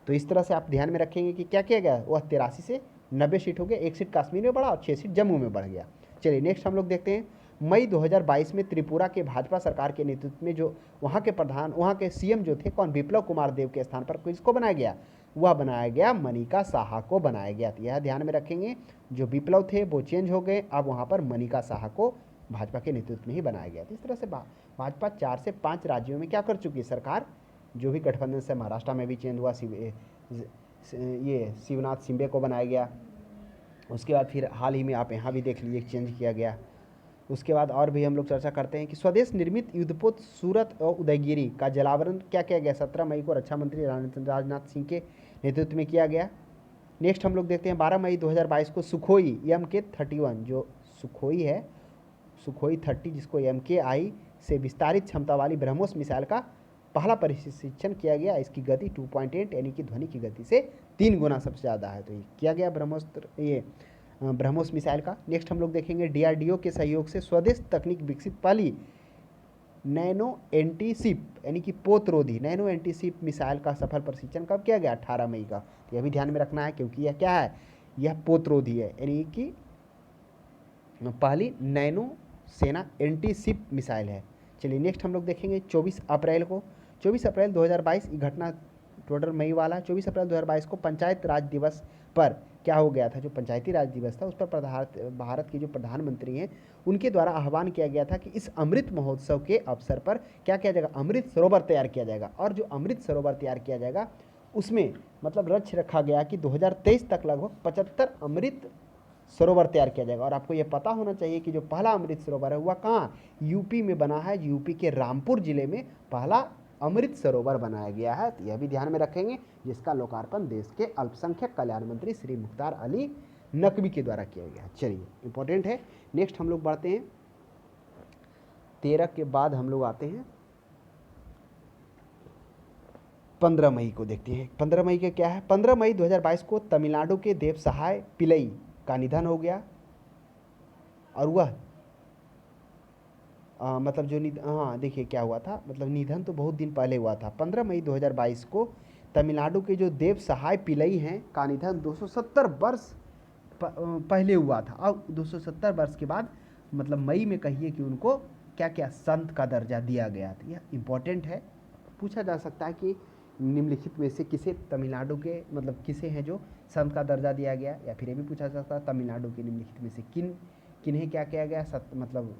तो इस तरह से आप ध्यान में रखेंगे कि क्या किया गया, वह 83 से 90 सीट हो गया, 1 सीट कश्मीर में बढ़ा और 6 सीट जम्मू में बढ़ गया। चलिए नेक्स्ट हम लोग देखते हैं मई 2022 में त्रिपुरा के भाजपा सरकार के नेतृत्व में जो वहाँ के प्रधान, वहाँ के सीएम जो थे कौन, विप्लव कुमार देव के स्थान पर किसको बनाया गया, वह बनाया गया मनिका साहा को बनाया गया। तो यह ध्यान में रखेंगे, जो विप्लव थे वो चेंज हो गए, अब वहाँ पर मनिका साहा को भाजपा के नेतृत्व में ही बनाया गया। तो इस तरह से भाजपा 4 से 5 राज्यों में क्या कर चुकी है सरकार, जो भी गठबंधन से, महाराष्ट्र में भी चेंज हुआ, ये शिवनाथ शिंदे को बनाया गया। उसके बाद फिर हाल ही में आप यहाँ भी देख लीजिए चेंज किया गया। उसके बाद और भी हम लोग चर्चा करते हैं कि स्वदेश निर्मित युद्धपोत सूरत और उदयगिरी का जलावरण क्या किया गया, 17 मई को रक्षा मंत्री राजनाथ सिंह के नेतृत्व में किया गया। नेक्स्ट हम लोग देखते हैं 12 मई 2022 को सुखोई MK-31, जो सुखोई है, सुखोई 30, जिसको MKI से विस्तारित क्षमता वाली ब्रह्मोस मिसाइल का पहला प्रशिक्षण किया गया। इसकी गति 2.8 यानी कि ध्वनि की गति से 3 गुना सबसे ज़्यादा है। तो ये किया गया ब्रह्मोस मिसाइल का। नेक्स्ट हम लोग देखेंगे DRDO के सहयोग से स्वदेश तकनीक विकसित पहली नैनो एंटीशिप यानी कि पोतरोधी नैनो एंटीशिप मिसाइल का सफल प्रशिक्षण कब किया गया, 18 मई का। तो यह भी ध्यान में रखना है क्योंकि यह क्या है, यह पोतरोधी है, यानी कि पहली नैनो सेना एंटीशिप मिसाइल है। चलिए नेक्स्ट हम लोग देखेंगे 24 अप्रैल को, 24 अप्रैल 2022 घटना टोटल मई वाला 24 अप्रैल 2022 को पंचायत राज दिवस पर क्या हो गया था, जो पंचायती राज दिवस था उस पर भारत के जो प्रधानमंत्री हैं उनके द्वारा आह्वान किया गया था कि इस अमृत महोत्सव के अवसर पर क्या किया जाएगा, अमृत सरोवर तैयार किया जाएगा। और जो अमृत सरोवर तैयार किया जाएगा उसमें मतलब लक्ष्य रखा गया कि 2023 तक लगभग 75 अमृत सरोवर तैयार किया जाएगा। और आपको ये पता होना चाहिए कि जो पहला अमृत सरोवर है वह कहाँ, यूपी में बना है। यूपी के रामपुर जिले में पहला अमृत सरोवर बनाया गया है, तो यह भी ध्यान में रखेंगे, जिसका लोकार्पण देश के अल्पसंख्यक कल्याण मंत्री श्री मुख्तार अली नकवी के द्वारा किया गया। चलिए इंपॉर्टेंट है। नेक्स्ट हम लोग बढ़ते हैं 13 के बाद हम लोग आते हैं 15 मई को देखते हैं। 15 मई के क्या है, 15 मई 2022 को तमिलनाडु के देव सहाय पिल्लई का निधन हो गया। और वह मतलब जो हाँ देखिए क्या हुआ था, मतलब निधन तो बहुत दिन पहले हुआ था। 15 मई 2022 को तमिलनाडु के जो देव सहाय पिल्लई हैं का निधन 270 वर्ष पहले हुआ था। और 270 वर्ष के बाद मतलब मई में कहिए कि उनको क्या क्या संत का दर्जा दिया गया था। यह इम्पोर्टेंट है, पूछा जा सकता है कि निम्नलिखित में से किसे तमिलनाडु के मतलब किसे हैं जो संत का दर्जा दिया गया, या फिर ये भी पूछा जा सकता है तमिलनाडु के निम्नलिखित में से किन्हें क्या किया गया मतलब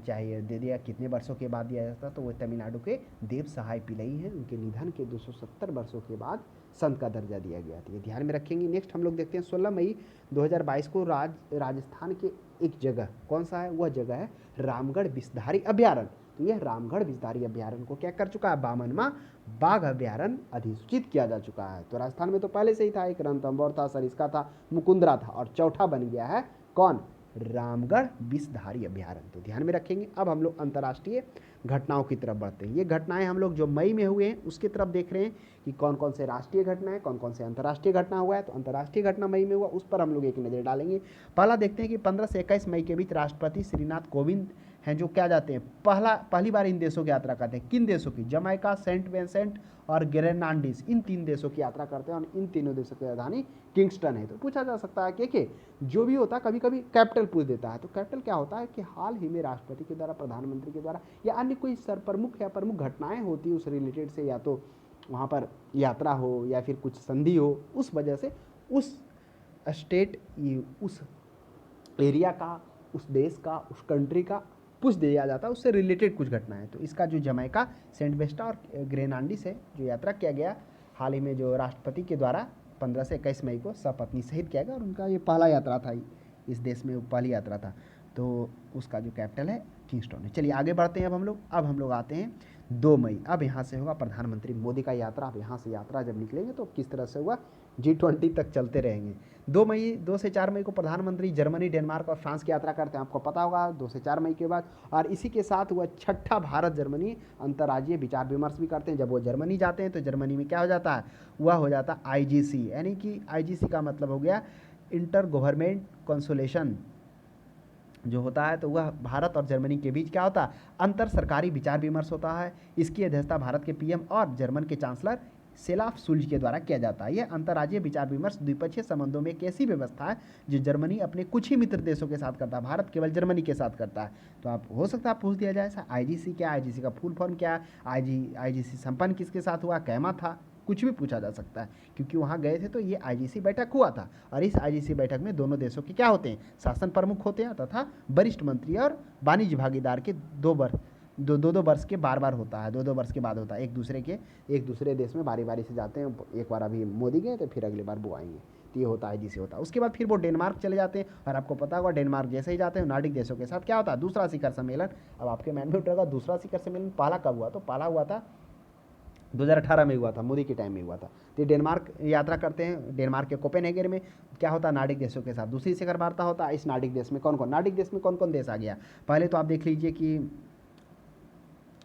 चाहिए दे दिया, कितने वर्षों के बाद दिया जाता, तो वो तमिलनाडु के देव सहाय पिल्लई हैं, उनके निधन के 270 वर्षों के बाद संत का दर्जा दिया गया था। ये ध्यान में रखेंगे। नेक्स्ट हम लोग देखते हैं 16 मई 2022 को राजस्थान के एक जगह, कौन सा है, वह जगह है रामगढ़ विषधारी अभ्यारण्य। तो यह रामगढ़ विषधारी अभ्यारण्य को क्या कर चुका है, 52वां बाघ अभ्यारण्य अधिसूचित किया जा चुका है। तो राजस्थान में तो पहले से ही था, एक रणथंभौर था, सरिस्का था, मुकुंदरा था, और चौथा बन गया है कौन, रामगढ़ विषधारी अभ्यारण्य। तो ध्यान में रखेंगे। अब हम लोग अंतर्राष्ट्रीय घटनाओं की तरफ बढ़ते हैं। ये घटनाएं हम लोग जो मई में हुए हैं उसकी तरफ देख रहे हैं कि कौन कौन से राष्ट्रीय घटना है, कौन कौन से अंतर्राष्ट्रीय घटना हुआ है। तो अंतर्राष्ट्रीय घटना मई में हुआ, उस पर हम लोग एक नज़र डालेंगे। पहला देखते हैं कि 15 से 21 मई के बीच राष्ट्रपति श्रीनाथ कोविंद हैं जो क्या जाते हैं, पहली बार इन देशों की यात्रा करते हैं। किन देशों की, जमैका, सेंट विंसेंट और ग्रेनाडीज, इन 3 देशों की यात्रा करते हैं। और इन तीनों देशों की राजधानी किंगस्टन है। तो पूछा जा सकता है कि जो भी होता है कभी कभी कैपिटल पूछ देता है। तो कैपिटल क्या होता है कि हाल ही में राष्ट्रपति के द्वारा, प्रधानमंत्री के द्वारा या अन्य कोई प्रमुख या प्रमुख घटनाएं होती है उस रिलेटेड से, या तो वहाँ पर यात्रा हो या फिर कुछ संधि हो, उस वजह से उस स्टेट, उस एरिया का, उस देश का, उस कंट्री का पूछ दिया जाता है, उससे रिलेटेड कुछ घटना है। तो इसका जो जमैका, सेंट वेस्टा और ग्रेनाडीज है जो यात्रा किया गया हाल ही में, जो राष्ट्रपति के द्वारा 15 से 21 मई को सपत्नी सहित किया गया, और उनका ये पहला यात्रा था, इस देश में पहली यात्रा था। तो उसका जो कैपिटल है किंगस्टन है। चलिए आगे बढ़ते हैं। अब हम लोग आते हैं 2 मई। अब यहाँ से होगा प्रधानमंत्री मोदी का यात्रा। अब यहाँ से यात्रा जब निकलेंगे तो किस तरह से होगा, G20 तक चलते रहेंगे। 2 से 4 मई को प्रधानमंत्री जर्मनी, डेनमार्क और फ्रांस की यात्रा करते हैं, आपको पता होगा 2 से 4 मई के बाद। और इसी के साथ वह 6ठा भारत जर्मनी अंतर्राज्यीय विचार विमर्श भी करते हैं। जब वो जर्मनी जाते हैं तो जर्मनी में क्या हो जाता है, वह हो जाता है IGC, यानी कि IGC का मतलब हो गया इंटर गवर्नमेंट कंसोलेशन जो होता है। तो वह भारत और जर्मनी के बीच क्या होता है, अंतर सरकारी विचार विमर्श होता है। इसकी अध्यक्षता भारत के PM और जर्मन के चांसलर सेलाफ सुल्ज के द्वारा किया जाता है। यह अंतर्राज्यीय विचार विमर्श द्विपक्षीय संबंधों में एक ऐसी व्यवस्था है जो जर्मनी अपने कुछ ही मित्र देशों के साथ करता है, भारत केवल जर्मनी के साथ करता है। तो आप हो सकता है पूछ दिया जाए IGC क्या है, IGC का फुल फॉर्म क्या है, IGC संपन्न किसके साथ हुआ, कैमा था, कुछ भी पूछा जा सकता है। क्योंकि वहाँ गए थे तो ये IGC बैठक हुआ था, और इस IGC बैठक में दोनों देशों के क्या होते हैं, शासन प्रमुख होते हैं तथा वरिष्ठ मंत्री और वाणिज्य भागीदार के 2 वर्ष के बार होता है, 2 वर्ष के बाद होता है। एक दूसरे देश में बारी बारी से जाते हैं। एक बार अभी मोदी गए तो फिर अगली बार वो आएंगे। तो ये होता है IGC होता है। उसके बाद फिर वो डेनमार्क चले जाते हैं, और आपको पता होगा डेनमार्क जैसे ही जाते हैं नार्डिक देशों के साथ क्या होता है, दूसरा शिखर सम्मेलन। अब आपके माइंड में उठेगा दूसरा शिखर सम्मेलन पहला कब हुआ, तो पहला हुआ था 2018 में हुआ था, मोदी के टाइम में हुआ था। तो डेनमार्क यात्रा करते हैं। डेनमार्क के कोपेनहेगन में क्या होता है, नार्डिक देशों के साथ दूसरी शिखर वार्ता होता है। इस नार्डिक देश में कौन कौन देश आ गया, पहले तो आप देख लीजिए कि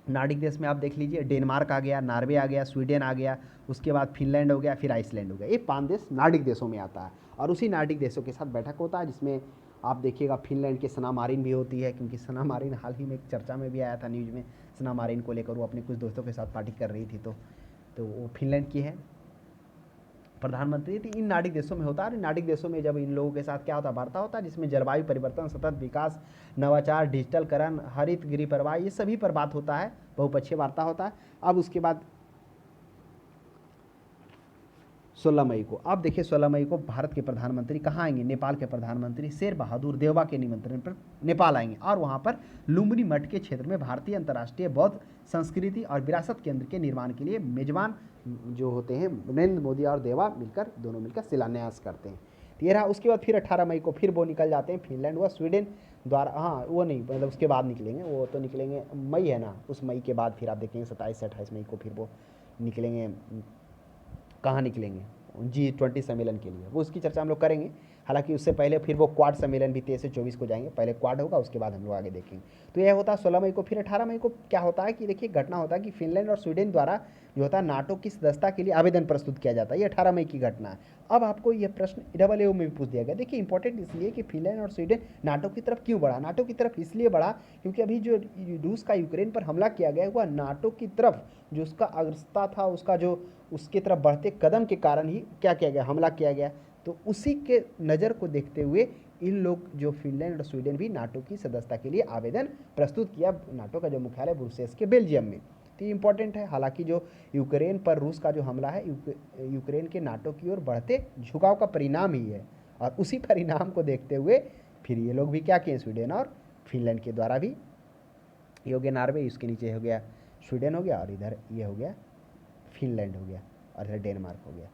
नार्डिक देश में आप देख लीजिए डेनमार्क आ गया, नॉर्वे आ गया, स्वीडन आ गया, उसके बाद फिनलैंड हो गया, फिर आइसलैंड हो गया। ये 5 देश नार्डिक देशों में आता है, और उसी नार्डिक देशों के साथ बैठक होता है, जिसमें आप देखिएगा फिनलैंड के सना मारिन भी होती है। क्योंकि सना मारिन हाल ही में एक चर्चा में भी आया था न्यूज़ में, सना मारिन को लेकर वो अपने कुछ दोस्तों के साथ पार्टी कर रही थी। तो वो फिनलैंड की है प्रधानमंत्री थी। इन नार्डिक देशों में होता है। नार्डिक देशों में जब इन लोगों के साथ क्या होता है, वार्ता होता है, जिसमें जलवायु परिवर्तन, सतत विकास, नवाचार, डिजिटलकरण, हरित गृह प्रवाह, ये सभी पर बात होता है, बहुपक्षीय वार्ता होता है। अब उसके बाद 16 मई को। अब देखिए 16 मई को भारत के प्रधानमंत्री कहाँ आएंगे, नेपाल के प्रधानमंत्री शेर बहादुर देउबा के निमंत्रण पर नेपाल आएंगे और वहाँ पर लुम्बिनी मठ के क्षेत्र में भारतीय अंतर्राष्ट्रीय बौद्ध संस्कृति और विरासत केंद्र के निर्माण के लिए मेजबान जो होते हैं नरेंद्र मोदी और देवा मिलकर दोनों मिलकर शिलान्यास करते हैं। तो ये रहा। उसके बाद फिर 18 मई को फिर वो निकल जाते हैं फिनलैंड व स्वीडन द्वारा, हाँ वो नहीं मतलब उसके बाद निकलेंगे, वो तो निकलेंगे मई है ना, उस मई के बाद फिर आप देखेंगे 27 से 28 मई को फिर वो निकलेंगे। कहाँ निकलेंगे, G20 सम्मेलन के लिए, वो उसकी चर्चा हम लोग करेंगे। हालांकि उससे पहले फिर वो क्वाड सम्मेलन भी 23 से 24 को जाएंगे, पहले क्वाड होगा उसके बाद हम लोग आगे देखेंगे। तो यह होता है 16 मई को। फिर 18 मई को क्या होता है कि देखिए घटना होता है कि फिनलैंड और स्वीडन द्वारा जो होता है नाटो की सदस्यता के लिए आवेदन प्रस्तुत किया जाता है। ये 18 मई की घटना है। अब आपको ये प्रश्न AAU में भी पूछ दिया गया। देखिए इंपॉर्टेंट इसलिए कि फिनलैंड और स्वीडन नाटो की तरफ क्यों बढ़ा, नाटो की तरफ इसलिए बढ़ा क्योंकि अभी जो रूस का यूक्रेन पर हमला किया गया हुआ नाटो की तरफ जो उसका अग्रसरता था, उसका जो उसके तरफ बढ़ते कदम के कारण ही क्या किया गया, हमला किया गया। तो उसी के नज़र को देखते हुए इन लोग जो फिनलैंड और स्वीडन भी नाटो की सदस्यता के लिए आवेदन प्रस्तुत किया, नाटो का जो मुख्यालय ब्रुसेल्स के बेल्जियम में। तो ये इंपॉर्टेंट है। हालांकि जो यूक्रेन पर रूस का जो हमला है यूक्रेन के नाटो की ओर बढ़ते झुकाव का परिणाम ही है, और उसी परिणाम को देखते हुए फिर ये लोग भी क्या किए, स्वीडन और फिनलैंड के द्वारा भी, ये हो गया नॉर्वे, इसके नीचे हो गया स्वीडन हो गया, और इधर ये हो गया फिनलैंड हो गया, और इधर डेनमार्क हो गया।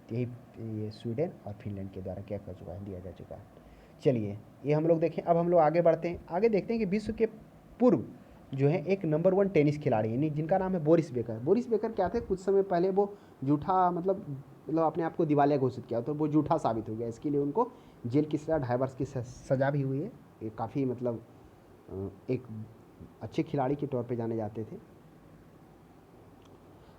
तो यही ये स्वीडन और फिनलैंड के द्वारा क्या कर चुका है, दिया जा चुका है। चलिए ये हम लोग देखें। अब हम लोग आगे बढ़ते हैं, आगे देखते हैं कि विश्व के पूर्व जो है एक नंबर 1 टेनिस खिलाड़ी है जिनका नाम है बोरिस बेकर। बोरिस बेकर क्या थे, कुछ समय पहले वो झूठा मतलब अपने आप को दिवालिया घोषित किया, तो वो झूठा साबित हो गया। इसके लिए उनको जेल की सज़ा 2.5 वर्ष की सज़ा भी हुई है। ये काफ़ी मतलब एक अच्छे खिलाड़ी के तौर पे जाने जाते थे।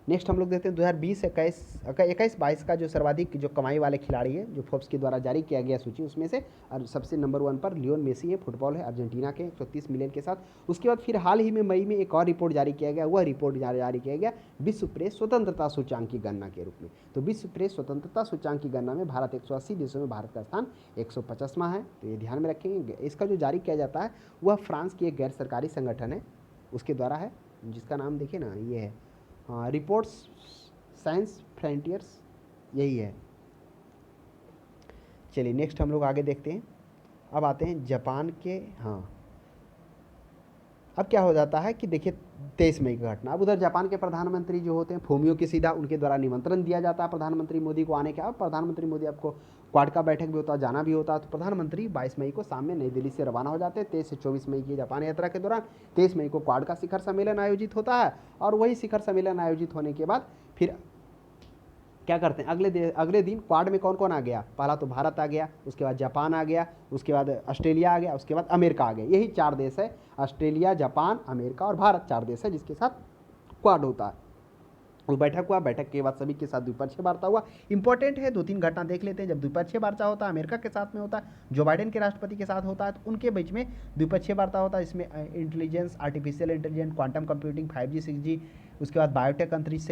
नेक्स्ट हम लोग देखते हैं 2021-22 का जो सर्वाधिक जो कमाई वाले खिलाड़ी है, जो फोर्ब्स के द्वारा जारी किया गया सूची उसमें से, और सबसे नंबर 1 पर लियोन मेसी है, फुटबॉल है, अर्जेंटीना के 130 मिलियन के साथ। उसके बाद फिर हाल ही में मई में एक और रिपोर्ट जारी किया गया, वह रिपोर्ट जारी किया गया विश्व प्रेस स्वतंत्रता सूचांक की गणना के रूप में। तो विश्व प्रेस स्वतंत्रता सूचांक की गणना में भारत 180 देशों में भारत का स्थान 150वां है। तो ये ध्यान में रखेंगे। इसका जो जारी किया जाता है वह फ्रांस की एक गैर सरकारी संगठन है, उसके द्वारा है, जिसका नाम देखिए ना, ये है रिपोर्ट्स साइंस फ्रंटियर्स, यही है। चलिए नेक्स्ट हम लोग आगे देखते हैं। अब आते हैं जापान के, हाँ अब क्या हो जाता है कि देखिए 23 मई की घटना। अब उधर जापान के प्रधानमंत्री जो होते हैं फूमियो किशिदा, उनके द्वारा निमंत्रण दिया जाता है प्रधानमंत्री मोदी को आने का। अब प्रधानमंत्री मोदी आपको क्वाड का बैठक भी होता है, जाना भी होता है। तो प्रधानमंत्री 22 मई को शाम में नई दिल्ली से रवाना हो जाते हैं। 23 से 24 मई की जापान यात्रा के दौरान 23 मई को क्वाड का शिखर सम्मेलन आयोजित होता है, और वही शिखर सम्मेलन आयोजित होने के बाद फिर क्या करते हैं, अगले दिन क्वाड में कौन कौन आ गया, पहला तो भारत आ गया, उसके बाद जापान आ गया, उसके बाद ऑस्ट्रेलिया आ गया, उसके बाद अमेरिका आ गया। यही 4 देश है, ऑस्ट्रेलिया, जापान, अमेरिका और भारत, 4 देश है जिसके साथ क्वाड होता है। वो बैठक हुआ, बैठक के बाद सभी के साथ द्विपक्षीय वार्ता हुआ। इंपॉर्टेंट है, 2-3 घटना देख लेते हैं। जब द्विपक्षीय वार्ता होता है अमेरिका के साथ में होता है, जो बाइडेन के राष्ट्रपति के साथ होता है, तो उनके बीच में द्विपक्षीय वार्ता होता है। इसमें intelligence, artificial intelligence, quantum computing, 5G 6G, उसके बाद बायोटेक, अंतरिक्ष,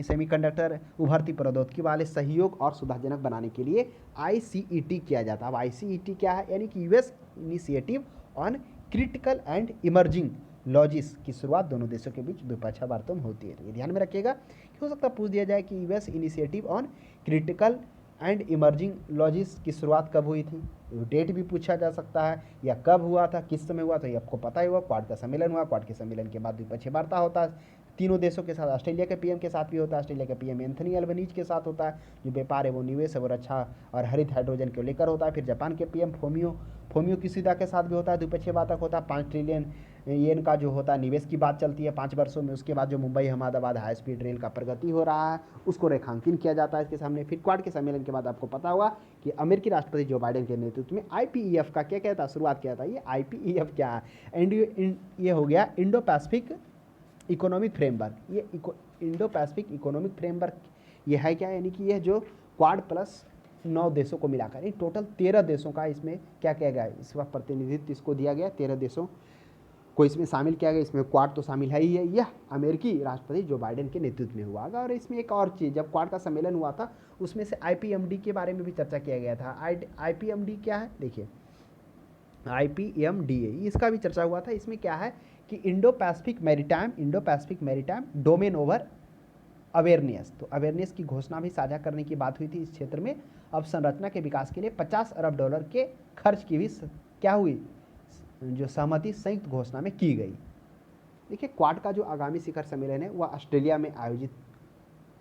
सेमीकंडक्टर, उभरती प्रौद्योगिकी वाले सहयोग और सुविधाजनक बनाने के लिए ICET किया जाता है। अब ICET क्या है, यानी कि US initiative on critical and emerging lodges की शुरुआत दोनों देशों के बीच द्विपक्षीय वार्ता में होती है। ये ध्यान में रखिएगा कि हो सकता है पूछ दिया जाए कि US initiative on critical and emerging lodges की शुरुआत कब हुई थी, डेट भी पूछा जा सकता है, या कब हुआ था, किस समय हुआ था, ये आपको पता ही हुआ। क्वाड का सम्मेलन हुआ, क्वाड के सम्मेलन के बाद द्विपक्षीय वार्ता होता है तीनों देशों के साथ। ऑस्ट्रेलिया के PM के साथ भी होता है, ऑस्ट्रेलिया के PM एंथनी अल्बनीज के साथ होता है। जो व्यापार है वो निवेश है वो रक्षा और हरित हाइड्रोजन को लेकर होता है। फिर जापान के PM फोमियो किशिदा के साथ भी होता है, द्विपक्षीय वार्ता होता है। 5 ट्रिलियन येन का जो होता है निवेश की बात चलती है 5 वर्षों में। उसके बाद जो Mumbai Ahmedabad high speed rail का प्रगति हो रहा है उसको रेखांकन किया जाता है इसके सामने। फिर क्वाड के सम्मेलन के बाद आपको पता हुआ कि अमेरिकी राष्ट्रपति जो बाइडेन के नेतृत्व में IPEF का क्या कहता है, शुरुआत किया था। ये IPEF क्या है, ये हो गया इंडो पैसिफिक इकोनॉमिक फ्रेमवर्क। ये इंडो पैसिफिक इकोनॉमिक फ्रेमवर्क ये है क्या, यानी कि यह जो क्वाड प्लस 9 देशों को मिलाकर ये टोटल 13 देशों का इसमें क्या किया गया है, इसका प्रतिनिधित्व इसको दिया गया। 13 देशों को इसमें शामिल किया गया। इसमें क्वाड तो शामिल है ही है। यह अमेरिकी राष्ट्रपति जो बाइडेन के नेतृत्व में हुआ। और इसमें एक और चीज़, जब क्वाड का सम्मेलन हुआ था उसमें से IPMD के बारे में भी चर्चा किया गया था। IPMD क्या है, देखिए IPMD इसका भी चर्चा हुआ था। इसमें क्या है कि Indo Pacific maritime domain over awareness, तो अवेयरनेस की घोषणा भी साझा करने की बात हुई थी। इस क्षेत्र में अवसंरचना के विकास के लिए 50 अरब डॉलर के खर्च की भी क्या हुई, जो सहमति संयुक्त घोषणा में की गई। देखिए क्वाड का जो आगामी शिखर सम्मेलन है वह ऑस्ट्रेलिया में आयोजित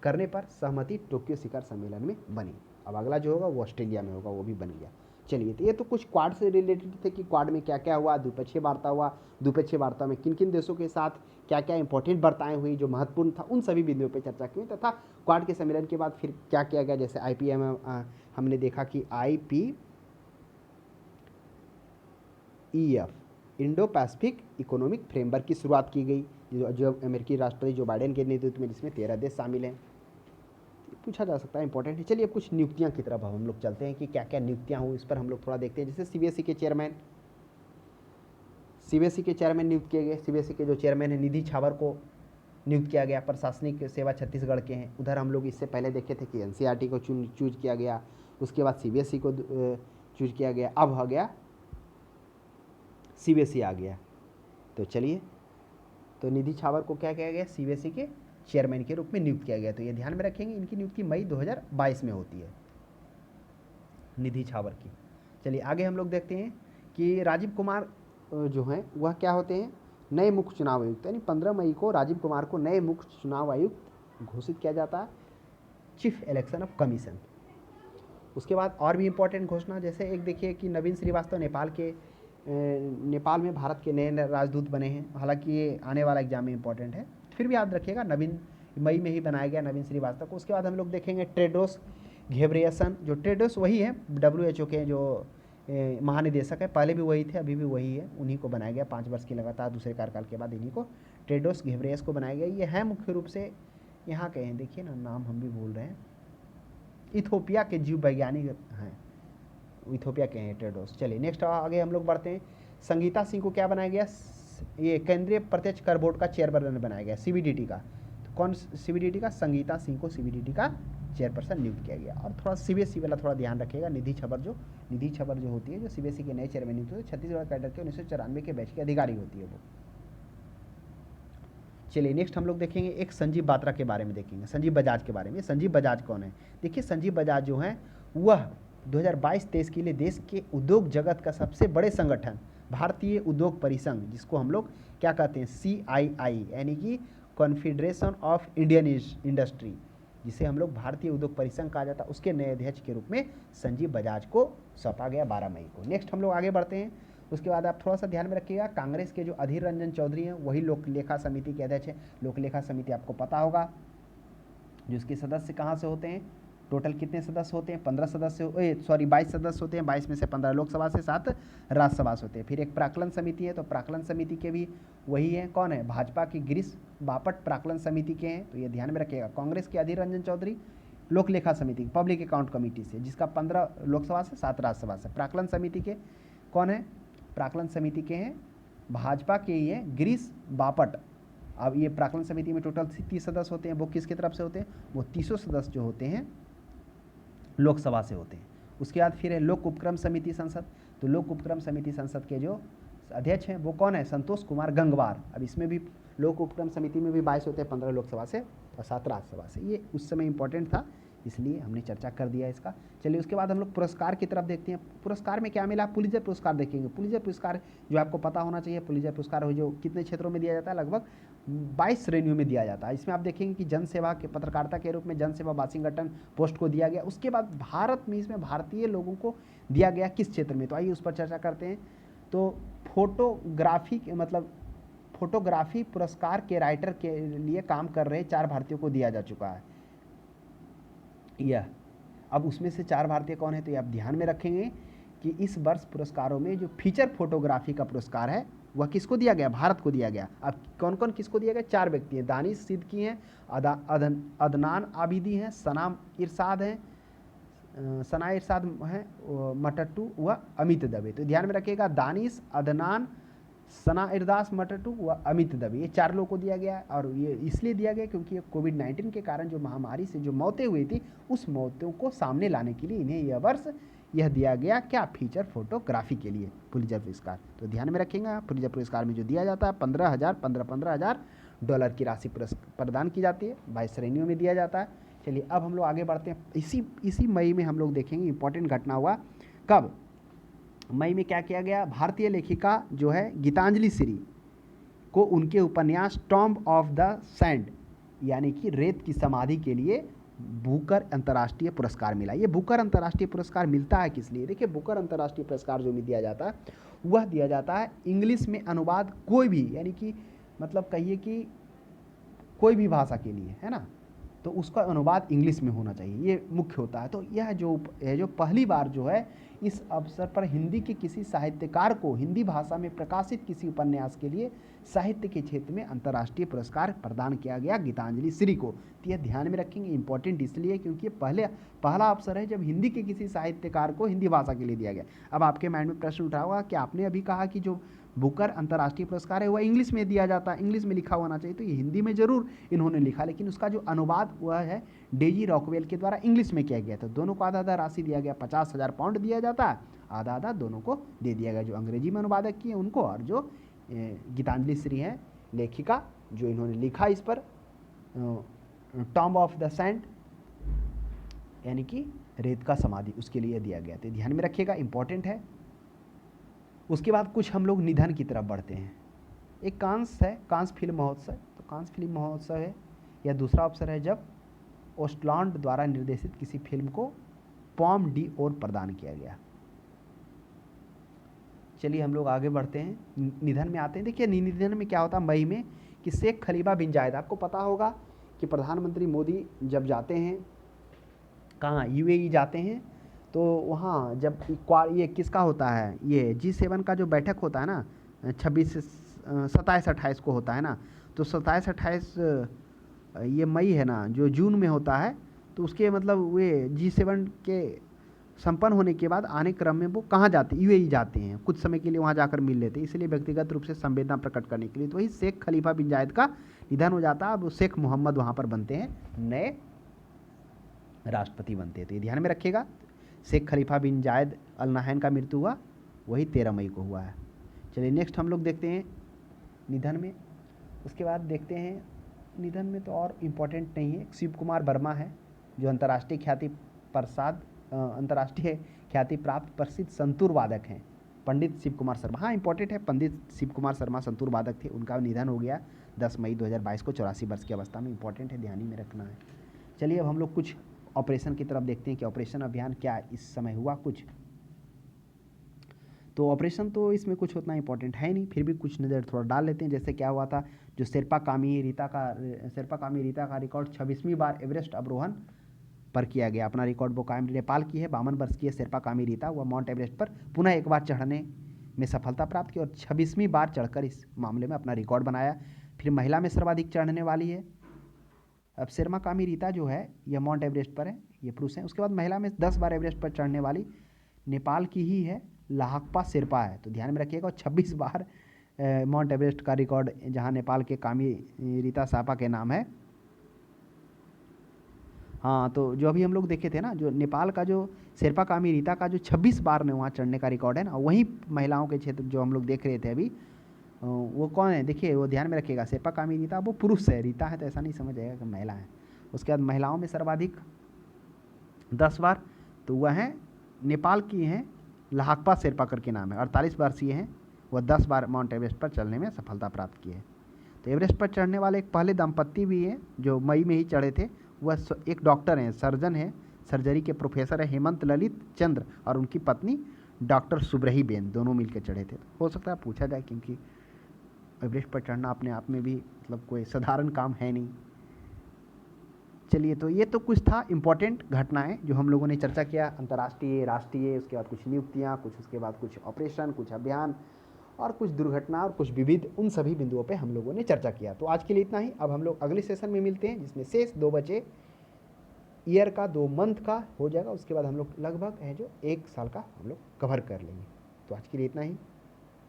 करने पर सहमति टोक्यो शिखर सम्मेलन में बनी। अब अगला जो होगा वो ऑस्ट्रेलिया में होगा, वो भी बन गया। चलिए, तो ये तो कुछ क्वाड से रिलेटेड थे कि क्वाड में क्या क्या हुआ, द्विपक्षीय वार्ता हुआ, द्विपक्षीय वार्ता में किन किन देशों के साथ क्या क्या इंपॉर्टेंट वार्ताएं हुई, जो महत्वपूर्ण था, उन सभी बिंदुओं पर चर्चा की तथा क्वाड के सम्मेलन के बाद फिर क्या किया गया। जैसे IPM हमने देखा कि IPEF Indo Pacific economic framework की शुरुआत की गई, जो अमेरिकी राष्ट्रपति जो बाइडेन के नेतृत्व में, जिसमें 13 देश शामिल हैं। पूछा जा सकता है, इंपॉर्टेंट है। चलिए अब कुछ नियुक्तियां की तरफ हम लोग चलते हैं कि क्या क्या नियुक्तियां हुई, इस पर हम लोग थोड़ा देखते हैं। जैसे CBSE के चेयरमैन नियुक्त किए गए। CBSE के जो चेयरमैन है निधि छावर को नियुक्त किया गया। प्रशासनिक सेवा छत्तीसगढ़ के हैं। उधर हम लोग इससे पहले देखे थे कि NCERT को चूज किया गया, उसके बाद CBSE को चूज किया गया, अब हो गया CBSE आ गया। तो चलिए, तो निधि छावर को क्या किया गया, CBSE के चेयरमैन के रूप में नियुक्त किया गया। तो ये ध्यान में रखेंगे, इनकी नियुक्ति मई 2022 में होती है, निधि छावर की। चलिए आगे हम लोग देखते हैं कि राजीव कुमार जो हैं वह क्या होते हैं, नए मुख्य चुनाव आयुक्त। यानी 15 मई को राजीव कुमार को नए मुख्य चुनाव आयुक्त घोषित किया जाता है, चीफ इलेक्शन ऑफ कमीशन। उसके बाद और भी इंपॉर्टेंट घोषणा, जैसे एक देखिए कि नवीन श्रीवास्तव नेपाल में भारत के नए राजदूत बने हैं। हालांकि ये आने वाला एग्जाम में इंपॉर्टेंट है, फिर भी याद रखिएगा, मई में ही बनाया गया नवीन श्रीवास्तव को। उसके बाद हम लोग देखेंगे टेड्रोस घेब्रेयसन। जो टेड्रोस वही है WHO के जो महानिदेशक है, पहले भी वही थे, अभी भी वही है, उन्हीं को बनाया गया 5 वर्ष की लगातार दूसरे कार्यकाल के बाद इन्हीं को टेड्रोस घेब्रेयस को बनाया गया। ये है मुख्य रूप से यहाँ के हैं, देखिए ना, नाम हम भी भूल रहे हैं, इथोपिया के जीव वैज्ञानिक हैं, इथोपिया के हैं टेड्रोस। चलिए नेक्स्ट आगे हम लोग बढ़ते हैं। संगीता सिंह को क्या बनाया गया, ये केंद्रीय प्रत्यक्ष कर बोर्ड का चेयरपर्सन बनाया गया, CBDT का। तो कौन CBDT का, संगीता सिंह को CBDT का चेयरपर्सन नियुक्त किया गया। और थोड़ा CBSE वाला थोड़ा ध्यान रखिएगा, निधि छबर जो होती है, जो CBSE के नए चेयरमैन नियुक्त होते हैं, छत्तीसगढ़ कैडर के 1994 के बैच की अधिकारी होती है वो। चलिए नेक्स्ट हम लोग देखेंगे एक संजीव बात्रा के बारे में देखेंगे, संजीव बजाज के बारे में। संजीव बजाज कौन है, देखिए संजीव बजाज जो है वह 2022-23 के लिए देश के उद्योग जगत का सबसे बड़े संगठन भारतीय उद्योग परिसंघ, जिसको हम लोग क्या कहते हैं, CII, यानी कि कॉन्फेडरेशन ऑफ इंडियन इंडस्ट्री, जिसे हम लोग भारतीय उद्योग परिसंघ कहा जाता है, उसके नए अध्यक्ष के रूप में संजीव बजाज को सौंपा गया 12 मई को। नेक्स्ट हम लोग आगे बढ़ते हैं। उसके बाद आप थोड़ा सा ध्यान में रखिएगा, कांग्रेस के जो अधीर रंजन चौधरी हैं वही लोक लेखा समिति के अध्यक्ष हैं। लोक लेखा समिति आपको पता होगा, जिसके सदस्य कहाँ से होते हैं, टोटल कितने सदस्य होते हैं, 22 सदस्य होते हैं। 22 में से 15 लोकसभा से, 7 राज्यसभा से होते हैं। फिर एक प्राक्कलन समिति है, तो प्राक्कलन समिति के भी वही है, कौन है, भाजपा की गिरीश बापट प्राक्कलन समिति के हैं। तो ये ध्यान में रखिएगा, कांग्रेस के अधीर रंजन चौधरी लोक लेखा समिति, पब्लिक अकाउंट कमेटी से, जिसका 15 लोकसभा से, 7 राज्यसभा से। प्राक्कलन समिति के कौन है, प्राक्कलन समिति के हैं भाजपा के ही है गिरीश बापट। अब ये प्राक्कलन समिति में टोटल 30 सदस्य होते हैं, वो किसकी तरफ से होते हैं, वो 30 सदस्य जो होते हैं लोकसभा से होते हैं। उसके बाद फिर है लोक उपक्रम समिति संसद। तो लोक उपक्रम समिति संसद के जो अध्यक्ष हैं वो कौन है, संतोष कुमार गंगवार। अब इसमें भी लोक उपक्रम समिति में भी 22 होते हैं, 15 लोकसभा से और 7 राज्यसभा से। ये उस समय इंपॉर्टेंट था, इसलिए हमने चर्चा कर दिया इसका। चलिए उसके बाद हम लोग पुरस्कार की तरफ देखते हैं। पुरस्कार में क्या मिला, पुलित्जर पुरस्कार देखेंगे। पुलित्जर पुरस्कार जो आपको पता होना चाहिए, पुलित्जर पुरस्कार जो कितने क्षेत्रों में दिया जाता है, लगभग 22 श्रेणियों में दिया जाता है। इसमें आप देखेंगे कि जनसेवा के पत्रकारिता के रूप में जनसेवा वाशिंगटन पोस्ट को दिया गया। उसके बाद भारत में इसमें भारतीय लोगों को दिया गया किस क्षेत्र में, तो आइए उस पर चर्चा करते हैं। तो फोटोग्राफी पुरस्कार के राइटर के लिए काम कर रहे 4 भारतीयों को दिया जा चुका है यह। अब उसमें से 4 भारतीय कौन है, तो ये आप ध्यान में रखेंगे कि इस वर्ष पुरस्कारों में जो फीचर फोटोग्राफी का पुरस्कार है वह किसको दिया गया, भारत को दिया गया। अब कौन कौन किसको दिया गया, 4 व्यक्ति हैं, दानिश सिद्दीकी हैं, अदनान आबिदी हैं, सना इरशाद हैं, मटट्टू व अमित दवे। तो ध्यान में रखिएगा, दानिश, अदनान, सना इरदास मटट्टू व अमित दवे, ये 4 लोगों को दिया गया। और ये इसलिए दिया गया क्योंकि ये कोविड-19 के कारण जो महामारी से जो मौतें हुई थी, उस मौतों को सामने लाने के लिए इन्हें यह वर्ष यह दिया गया, क्या, फीचर फोटोग्राफी के लिए पुलित्जर पुरस्कार। तो ध्यान में रखेंगे, पुलित्जर पुरस्कार में जो दिया जाता है 15,000 डॉलर की राशि प्रदान की जाती है, 22 श्रेणियों में दिया जाता है। चलिए अब हम लोग आगे बढ़ते हैं। इसी मई में हम लोग देखेंगे इंपॉर्टेंट घटना हुआ। कब? मई में क्या किया गया? भारतीय लेखिका जो है गीतांजलि श्री को उनके उपन्यास टॉम्ब ऑफ द सैंड यानी कि रेत की समाधि के लिए बुकर अंतर्राष्ट्रीय पुरस्कार मिला। ये बुकर अंतर्राष्ट्रीय पुरस्कार मिलता है किस लिए? देखिए, बुकर अंतर्राष्ट्रीय पुरस्कार जो भी दिया जाता है वह दिया जाता है इंग्लिश में अनुवाद कोई भी, यानी कि मतलब कहिए कि कोई भी भाषा के लिए, है ना, तो उसका अनुवाद इंग्लिश में होना चाहिए, ये मुख्य होता है। तो यह जो पहली बार जो है इस अवसर पर हिंदी के किसी साहित्यकार को हिंदी भाषा में प्रकाशित किसी उपन्यास के लिए साहित्य के क्षेत्र में अंतर्राष्ट्रीय पुरस्कार प्रदान किया गया गीतांजलि श्री को। तो यह ध्यान में रखेंगे, इंपॉर्टेंट इसलिए क्योंकि पहला अवसर है जब हिंदी के किसी साहित्यकार को हिंदी भाषा के लिए दिया गया। अब आपके माइंड में प्रश्न उठा होगा कि आपने अभी कहा कि जो बुकर अंतर्राष्ट्रीय पुरस्कार है वह इंग्लिश में दिया जाता है, इंग्लिश में लिखा होना चाहिए, तो ये हिंदी में जरूर इन्होंने लिखा, लेकिन उसका जो अनुवाद वह है डेजी रॉकवेल के द्वारा इंग्लिश में किया गया था। दोनों को आधा आधा राशि दिया गया, 50,000 पाउंड दिया जाता है, आधा आधा दोनों को दे दिया गया, जो अंग्रेजी में अनुवादक किए उनको और जो गीतांजलि श्री हैं लेखिका जो इन्होंने लिखा इस पर टॉम्ब ऑफ द सैंड यानी कि रेत का समाधि, उसके लिए दिया गया। तो ध्यान में रखिएगा, इंपॉर्टेंट है। उसके बाद कुछ हम लोग निधन की तरफ बढ़ते हैं। एक कांस है, कांस फिल्म महोत्सव। तो कांस फिल्म महोत्सव है या दूसरा अवसर है जब ओस्टलैंड द्वारा निर्देशित किसी फिल्म को पॉम डी ओर प्रदान किया गया। चलिए हम लोग आगे बढ़ते हैं, निधन में आते हैं। देखिए निधन में क्या होता है मई में कि शेख खलीफा बिन जायद, आपको पता होगा कि प्रधानमंत्री मोदी जब जाते हैं कहाँ, यूएई जाते हैं, तो वहाँ जब ये किसका होता है, ये G7 का जो बैठक होता है ना 26 से 27-28 को होता है ना, तो 27-28 ये मई है ना, जो जून में होता है, तो उसके मतलब वे G7 के संपन्न होने के बाद आने क्रम में वो कहाँ जाते हैं, यूएई जाते हैं, कुछ समय के लिए वहाँ जाकर मिल लेते हैं, इसलिए व्यक्तिगत रूप से संवेदना प्रकट करने के लिए। तो वही शेख खलीफा बिन जायद का निधन हो जाता है, अब शेख मोहम्मद वहाँ पर बनते हैं, नए राष्ट्रपति बनते हैं। तो ये ध्यान में रखिएगा, शेख खलीफा बिन जायद अल नहयान का मृत्यु हुआ वही 13 मई को हुआ है। चलिए नेक्स्ट हम लोग देखते हैं निधन में। उसके बाद देखते हैं निधन में तो और इम्पोर्टेंट नहीं है, शिव कुमार वर्मा है जो अंतर्राष्ट्रीय ख्याति प्राप्त प्रसिद्ध संतूर वादक हैं, पंडित शिव कुमार शर्मा। हाँ इंपॉर्टेंट है, पंडित शिव कुमार शर्मा संतूर वादक थे, उनका निधन हो गया 10 मई 2022 को 84 वर्ष की अवस्था में। इंपॉर्टेंट है, ध्यान ही में रखना है। चलिए अब हम लोग कुछ ऑपरेशन की तरफ देखते हैं कि ऑपरेशन अभियान क्या इस समय हुआ कुछ। तो ऑपरेशन तो इसमें कुछ उतना इंपॉर्टेंट है नहीं, फिर भी कुछ नज़र थोड़ा डाल लेते हैं। जैसे क्या हुआ था, जो शेरपा कामी रीता का रिकॉर्ड 26वीं बार एवरेस्ट अवरोहण पर किया गया, अपना रिकॉर्ड वो कायम। नेपाल की है, 52 वर्ष की है शेरपा कामी रीता, वह माउंट एवरेस्ट पर पुनः एक बार चढ़ने में सफलता प्राप्त की और 26वीं बार चढ़कर इस मामले में अपना रिकॉर्ड बनाया। फिर महिला में सर्वाधिक चढ़ने वाली है। अब शेरमा कामी रीता जो है यह माउंट एवरेस्ट पर है, ये पुरुष हैं। उसके बाद महिला में 10 बार एवरेस्ट पर चढ़ने वाली नेपाल की ही है, लाहकपा शेरपा है। तो ध्यान में रखिएगा, और 26 बार माउंट एवरेस्ट का रिकॉर्ड जहां नेपाल के कामी रीता सापा के नाम है। हाँ, तो जो अभी हम लोग देखे थे ना, जो नेपाल का जो शेरपा कामी रीता का जो 26 बार ने वहाँ चढ़ने का रिकॉर्ड है ना, वहीं महिलाओं के क्षेत्र जो हम लोग देख रहे थे अभी, वो कौन है देखिए, वो ध्यान में रखिएगा, शेरपा कामी रीता वो पुरुष है, रीता है तो ऐसा नहीं समझ आएगा कि महिला है। उसके बाद महिलाओं में सर्वाधिक 10 बार, तो वह हैं नेपाल की हैं, लाहकपा शेरपा करके नाम है, 48 वर्षीय हैं, वह 10 बार माउंट एवरेस्ट पर चढ़ने में सफलता प्राप्त की है। तो एवरेस्ट पर चढ़ने वाले एक पहले दंपत्ति भी हैं जो मई में ही चढ़े थे, वह एक डॉक्टर हैं, सर्जन हैं, सर्जरी के प्रोफेसर है हेमंत ललित चंद्र, और उनकी पत्नी डॉक्टर सुब्रही बेन, दोनों मिलकर चढ़े थे। हो सकता है पूछा जाए, क्योंकि एवरेस्ट पर चढ़ना अपने आप में भी मतलब कोई साधारण काम है नहीं। चलिए, तो ये तो कुछ था इम्पोर्टेंट घटनाएं जो हम लोगों ने चर्चा किया, अंतर्राष्ट्रीय, राष्ट्रीय, उसके बाद कुछ नियुक्तियां, कुछ उसके बाद कुछ ऑपरेशन, कुछ अभियान और कुछ दुर्घटना और कुछ विविध, उन सभी बिंदुओं पे हम लोगों ने चर्चा किया। तो आज के लिए इतना ही। अब हम लोग अगले सेशन में मिलते हैं, जिसमें शेष 2 बचे ईयर का, 2 मंथ का हो जाएगा। उसके बाद हम लोग लगभग है जो 1 साल का हम लोग कवर कर लेंगे। तो आज के लिए इतना ही।